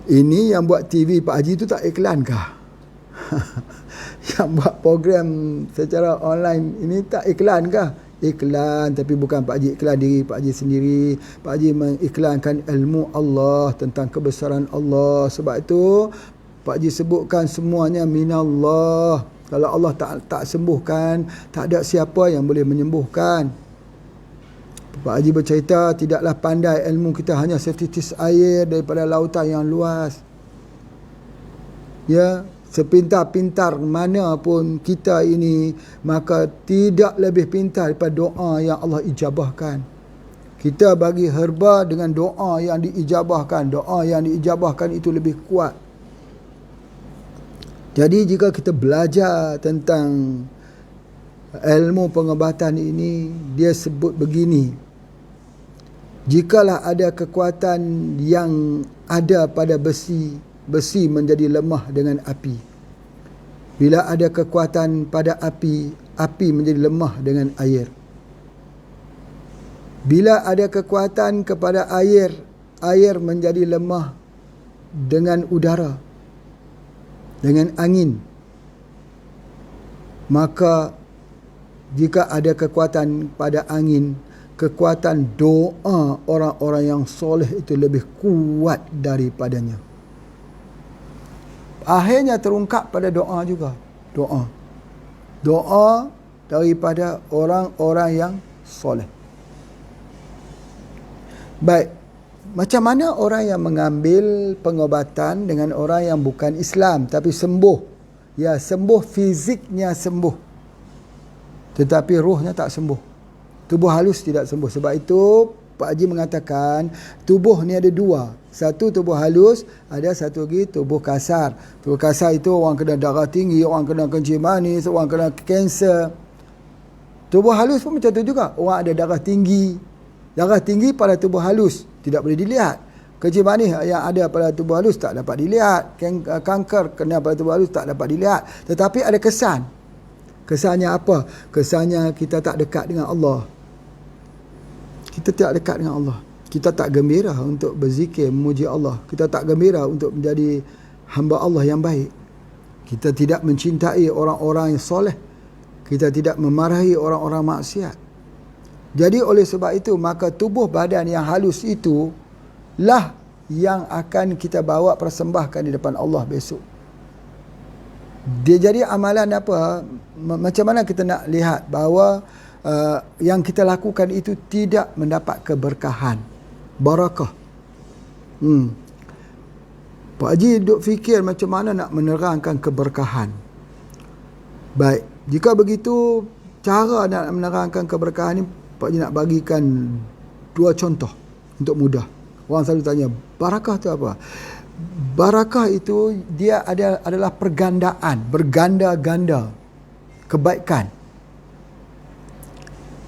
Ini yang buat TV Pak Haji itu tak iklankah? Yang buat program secara online ini tak iklankah? iklan, tapi bukan Pak Haji iklan diri Pak Haji sendiri. Pak Haji mengiklankan ilmu Allah, tentang kebesaran Allah. Sebab itu Pak Haji sebutkan semuanya minallah. Kalau Allah tak sembuhkan, tak ada siapa yang boleh menyembuhkan. Pak Haji bercerita, tidaklah pandai ilmu kita hanya setitis air daripada lautan yang luas. Ya, sepintar-pintar mana pun kita ini, maka tidak lebih pintar daripada doa yang Allah ijabahkan. Kita bagi herba dengan doa yang diijabahkan. Doa yang diijabahkan itu lebih kuat. Jadi jika kita belajar tentang ilmu pengobatan ini, dia sebut begini: jikalah ada kekuatan yang ada pada besi, besi menjadi lemah dengan api. Bila ada kekuatan pada api, api menjadi lemah dengan air. Bila ada kekuatan kepada air, air menjadi lemah dengan udara, dengan angin. Maka jika ada kekuatan pada angin, kekuatan doa orang-orang yang soleh itu lebih kuat daripadanya. Akhirnya terungkap pada doa juga. Doa daripada orang-orang yang soleh. Baik, macam mana orang yang mengambil pengobatan dengan orang yang bukan Islam tapi sembuh? Ya, sembuh fiziknya sembuh, tetapi ruhnya tak sembuh. Tubuh halus tidak sembuh. Sebab itu Pak Haji mengatakan tubuh ni ada dua. Satu tubuh halus, ada satu lagi tubuh kasar. Tubuh kasar itu orang kena darah tinggi, orang kena kencing manis, orang kena kanser. Tubuh halus pun macam tu juga. Orang ada darah tinggi. Darah tinggi pada tubuh halus tidak boleh dilihat. Kencing manis yang ada pada tubuh halus tak dapat dilihat. Kanker kena pada tubuh halus tak dapat dilihat. Tetapi ada kesan. Kesannya apa? Kesannya kita tak dekat dengan Allah. Kita tak dekat dengan Allah. Kita tak gembira untuk berzikir, memuji Allah. Kita tak gembira untuk menjadi hamba Allah yang baik. Kita tidak mencintai orang-orang yang soleh. Kita tidak memarahi orang-orang maksiat. Jadi oleh sebab itu, maka tubuh badan yang halus itu lah yang akan kita bawa persembahkan di depan Allah besok. Dia jadi amalan apa? Macam mana kita nak lihat bahawa yang kita lakukan itu tidak mendapat keberkahan, barakah. Pak Haji duk fikir macam mana nak menerangkan keberkahan. Baik, jika begitu cara nak menerangkan keberkahan ni, Pak Haji nak bagikan dua contoh untuk mudah. Orang selalu tanya, barakah tu apa? Barakah itu dia adalah pergandaan, berganda-ganda kebaikan.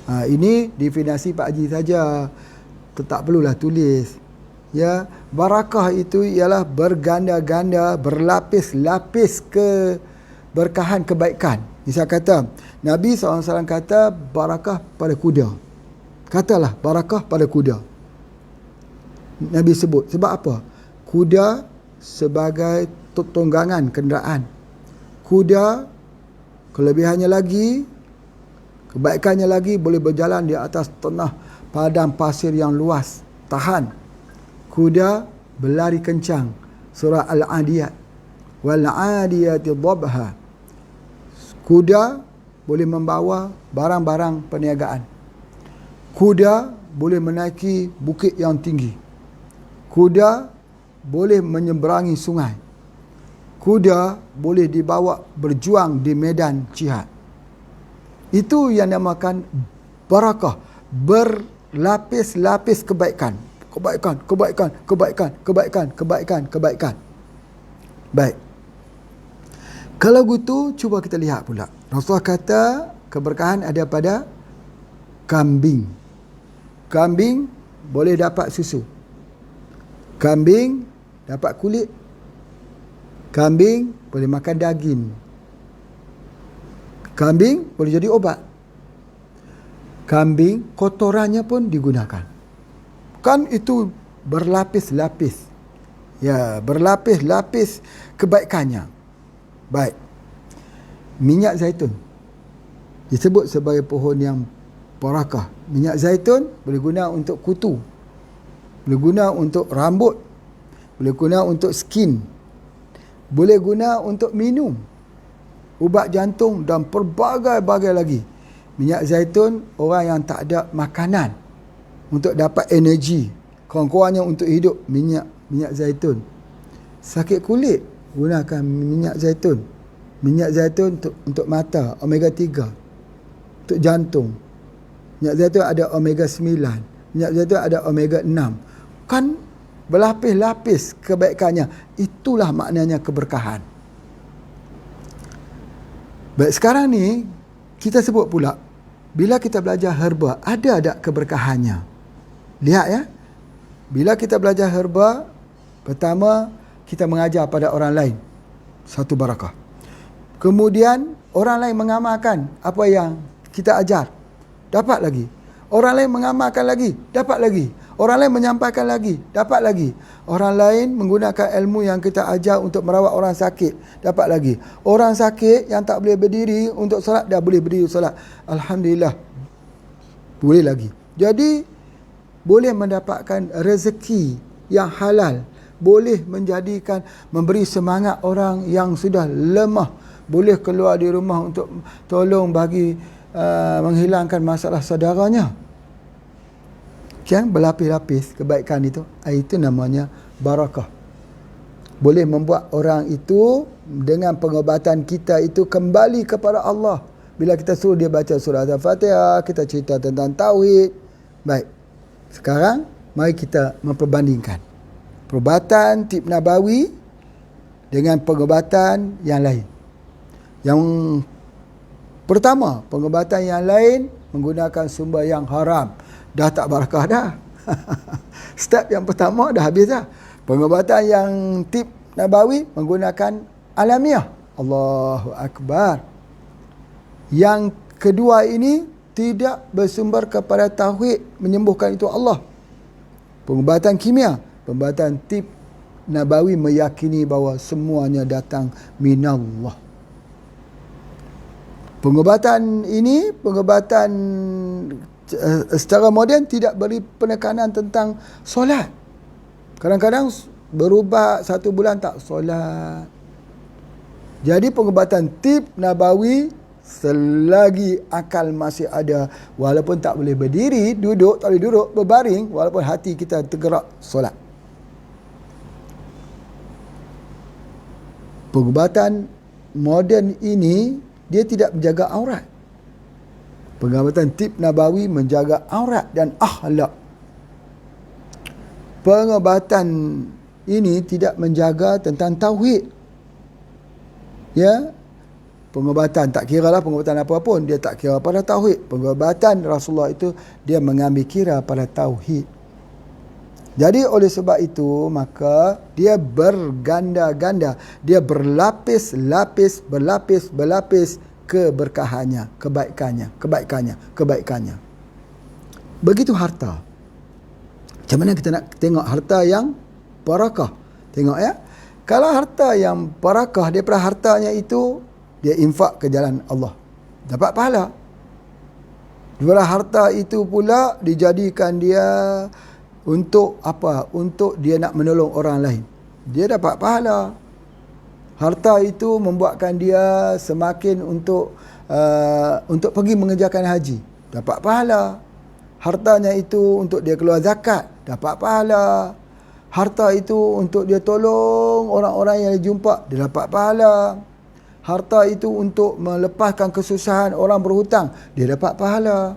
Ini definisi Pak Haji saja, tak perlulah tulis. Ya, barakah itu ialah berganda-ganda, berlapis-lapis keberkahan kebaikan. Misal kata Nabi SAW kata barakah pada kuda. Katalah barakah pada kuda. Nabi sebut. Sebab apa? Kuda sebagai tunggangan kenderaan. Kuda kelebihannya lagi, kebaikannya lagi, boleh berjalan di atas tanah padang pasir yang luas, tahan. Kuda berlari kencang. Surah Al-Adiyat. Wal-Adiyati dhabha. Kuda boleh membawa barang-barang perniagaan. Kuda boleh menaiki bukit yang tinggi. Kuda boleh menyeberangi sungai. Kuda boleh dibawa berjuang di medan jihad. Itu yang dinamakan barakah, berlapis-lapis kebaikan. Kebaikan. Baik. Kalau gitu, cuba kita lihat pula. Rasulullah kata keberkahan ada pada kambing. Kambing boleh dapat susu. Kambing dapat kulit. Kambing boleh makan daging. Kambing boleh jadi obat. Kambing kotorannya pun digunakan. Kan itu berlapis-lapis. Ya, berlapis-lapis kebaikannya. Baik. Minyak zaitun disebut sebagai pohon yang barakah. Minyak zaitun boleh guna untuk kutu, boleh guna untuk rambut, boleh guna untuk skin, boleh guna untuk minum, ubat jantung dan pelbagai-bagai lagi. Minyak zaitun, orang yang tak ada makanan untuk dapat energi, kurang-kurangnya untuk hidup, minyak zaitun. Sakit kulit, gunakan minyak zaitun. Minyak zaitun untuk mata, omega 3. Untuk jantung, minyak zaitun ada omega 9. Minyak zaitun ada omega 6. Kan berlapis-lapis kebaikannya. Itulah maknanya keberkahan. Baik, sekarang ni kita sebut pula, bila kita belajar herba, ada tak keberkahannya? Lihat ya. Bila kita belajar herba, pertama kita mengajar pada orang lain, satu barakah. Kemudian orang lain mengamalkan apa yang kita ajar, dapat lagi. Orang lain mengamalkan lagi, dapat lagi. Orang lain menyampaikan lagi, dapat lagi. Orang lain menggunakan ilmu yang kita ajar untuk merawat orang sakit, dapat lagi. Orang sakit yang tak boleh berdiri untuk solat, dah boleh berdiri solat. Alhamdulillah, boleh lagi. Jadi boleh mendapatkan rezeki yang halal, boleh memberi semangat orang yang sudah lemah, boleh keluar di rumah untuk tolong bagi menghilangkan masalah saudaranya. Yang berlapis-lapis kebaikan itu namanya barakah. Boleh membuat orang itu dengan pengobatan kita itu kembali kepada Allah. Bila kita suruh dia baca surah Al-Fatihah, kita cerita tentang tauhid. Baik, sekarang mari kita memperbandingkan perubatan tib nabawi dengan pengobatan yang lain. Yang pertama, pengobatan yang lain menggunakan sumber yang haram. Dah tak barakah dah. Step yang pertama dah habis dah. Pengobatan yang tib nabawi menggunakan alamiah. Allahu Akbar. Yang kedua ini tidak bersumber kepada tauhid, menyembuhkan itu Allah. Pengobatan kimia, pengobatan tib nabawi meyakini bahawa semuanya datang minallah. Pengobatan ini, pengobatan secara moden tidak beri penekanan tentang solat. Kadang-kadang berubah 1 bulan tak solat. Jadi pengobatan tib nabawi, selagi akal masih ada, walaupun tak boleh berdiri, duduk, tak boleh duduk, berbaring, walaupun hati kita tergerak, solat. Pengobatan moden ini, dia tidak menjaga aurat. Pengobatan tib nabawi menjaga aurat dan akhlak. Pengobatan ini tidak menjaga tentang tauhid. Ya, pengobatan tak kira lah pengobatan apa pun, dia tak kira pada tauhid. Pengobatan Rasulullah itu dia mengambil kira pada tauhid. Jadi oleh sebab itu maka dia berganda-ganda, dia berlapis-lapis, berlapis-berlapis keberkahannya, kebaikannya. Begitu harta. Macam mana kita nak tengok harta yang barakah? Tengok ya. Kalau harta yang barakah, daripada hartanya itu dia infak ke jalan Allah, dapat pahala. Daripada harta itu pula dijadikan dia untuk apa? Untuk dia nak menolong orang lain, dia dapat pahala. Harta itu membuatkan dia semakin untuk pergi mengerjakan haji, dapat pahala. Hartanya itu untuk dia keluar zakat, dapat pahala. Harta itu untuk dia tolong orang-orang yang dia jumpa, dia dapat pahala. Harta itu untuk melepaskan kesusahan orang berhutang, dia dapat pahala.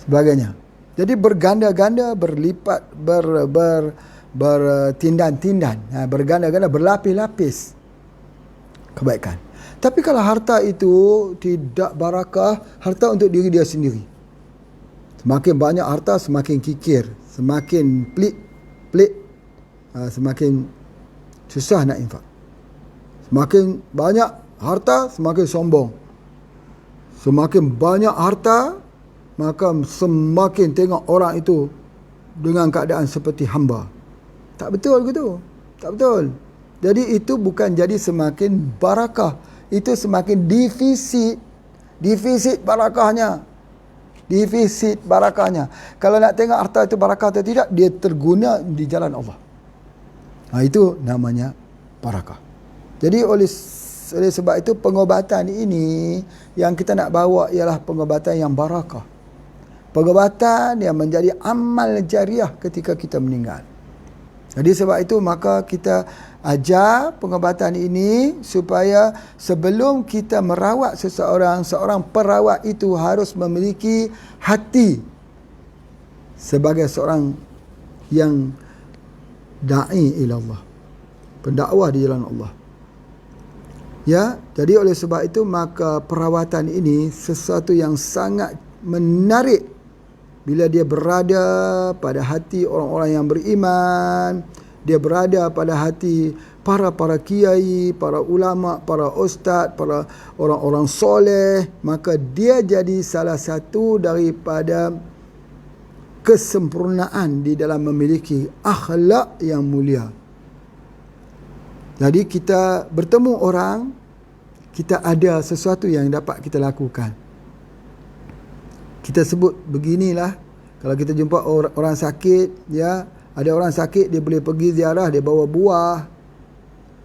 Sebagainya. Jadi berganda-ganda, berlipat, bertindan-tindan, berganda-ganda, berlapis-lapis kebaikan. Tapi kalau harta itu tidak barakah, harta untuk diri dia sendiri. Semakin banyak harta, semakin kikir, semakin pelik, semakin susah nak infak. Semakin banyak harta, semakin sombong. Semakin banyak harta, maka semakin tengok orang itu dengan keadaan seperti hamba. Tak betul ke tu? Tak betul. Jadi itu bukan jadi semakin barakah, itu semakin defisit barakahnya. defisit barakahnya. Kalau nak tengok harta itu barakah atau tidak, dia terguna di jalan Allah. Itu namanya barakah. Jadi oleh sebab itu pengobatan ini yang kita nak bawa ialah pengobatan yang barakah. Pengobatan yang menjadi amal jariah ketika kita meninggal. Jadi sebab itu maka kita ajar pengobatan ini supaya sebelum kita merawat seseorang, seorang perawat itu harus memiliki hati sebagai seorang yang da'i ila Allah, pendakwah di jalan Allah. Ya, jadi oleh sebab itu maka perawatan ini sesuatu yang sangat menarik bila dia berada pada hati orang-orang yang beriman, dia berada pada hati para kiai, para ulama, para ustaz, para orang-orang soleh, maka dia jadi salah satu daripada kesempurnaan di dalam memiliki akhlak yang mulia. Jadi kita bertemu orang, kita ada sesuatu yang dapat kita lakukan. Kita sebut beginilah, kalau kita jumpa orang sakit, ya, ada orang sakit, dia boleh pergi ziarah, dia bawa buah,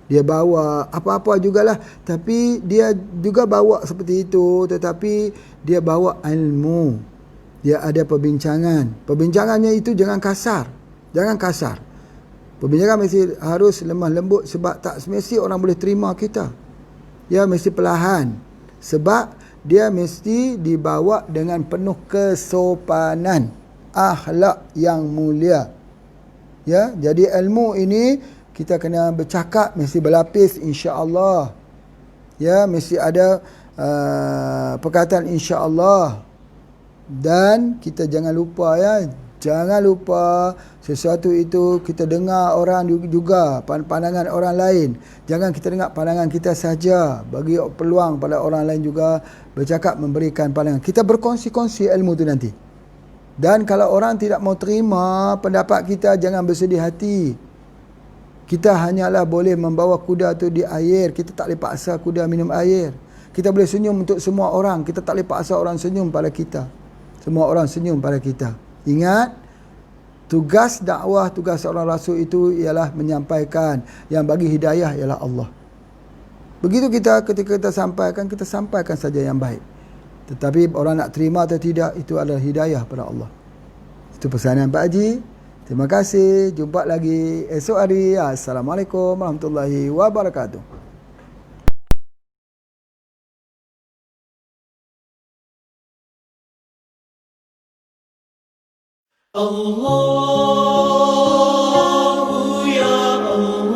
dia bawa apa-apa jugalah, tapi dia juga bawa seperti itu, tetapi dia bawa ilmu. Dia ada perbincangan. Perbincangannya itu jangan kasar. Jangan kasar. Perbincangan mesti harus lemah lembut, sebab tak semesti orang boleh terima kita. Ya, mesti perlahan. Sebab dia mesti dibawa dengan penuh kesopanan, akhlak yang mulia. Ya, jadi ilmu ini kita kena bercakap mesti berlapis, insya-Allah. Ya, mesti ada perkataan insya-Allah. Dan kita jangan lupa, ya, jangan lupa sesuatu itu kita dengar orang juga, pandangan orang lain. Jangan kita dengar pandangan kita saja, bagi peluang pada orang lain juga bercakap, memberikan pandangan. Kita berkongsi-kongsi ilmu tu nanti. Dan kalau orang tidak mau terima pendapat kita, jangan bersedih hati. Kita hanyalah boleh membawa kuda tu di air, kita tak boleh paksa kuda minum air. Kita boleh senyum untuk semua orang, kita tak boleh paksa orang senyum pada kita. Semua orang senyum pada kita. Ingat, tugas dakwah, tugas seorang rasul itu ialah menyampaikan. Yang bagi hidayah ialah Allah. Begitu ketika kita sampaikan saja yang baik. Tetapi orang nak terima atau tidak, itu adalah hidayah pada Allah. Itu pesanan Pak Haji. Terima kasih. Jumpa lagi esok hari. Assalamualaikum warahmatullahi wabarakatuh. Allah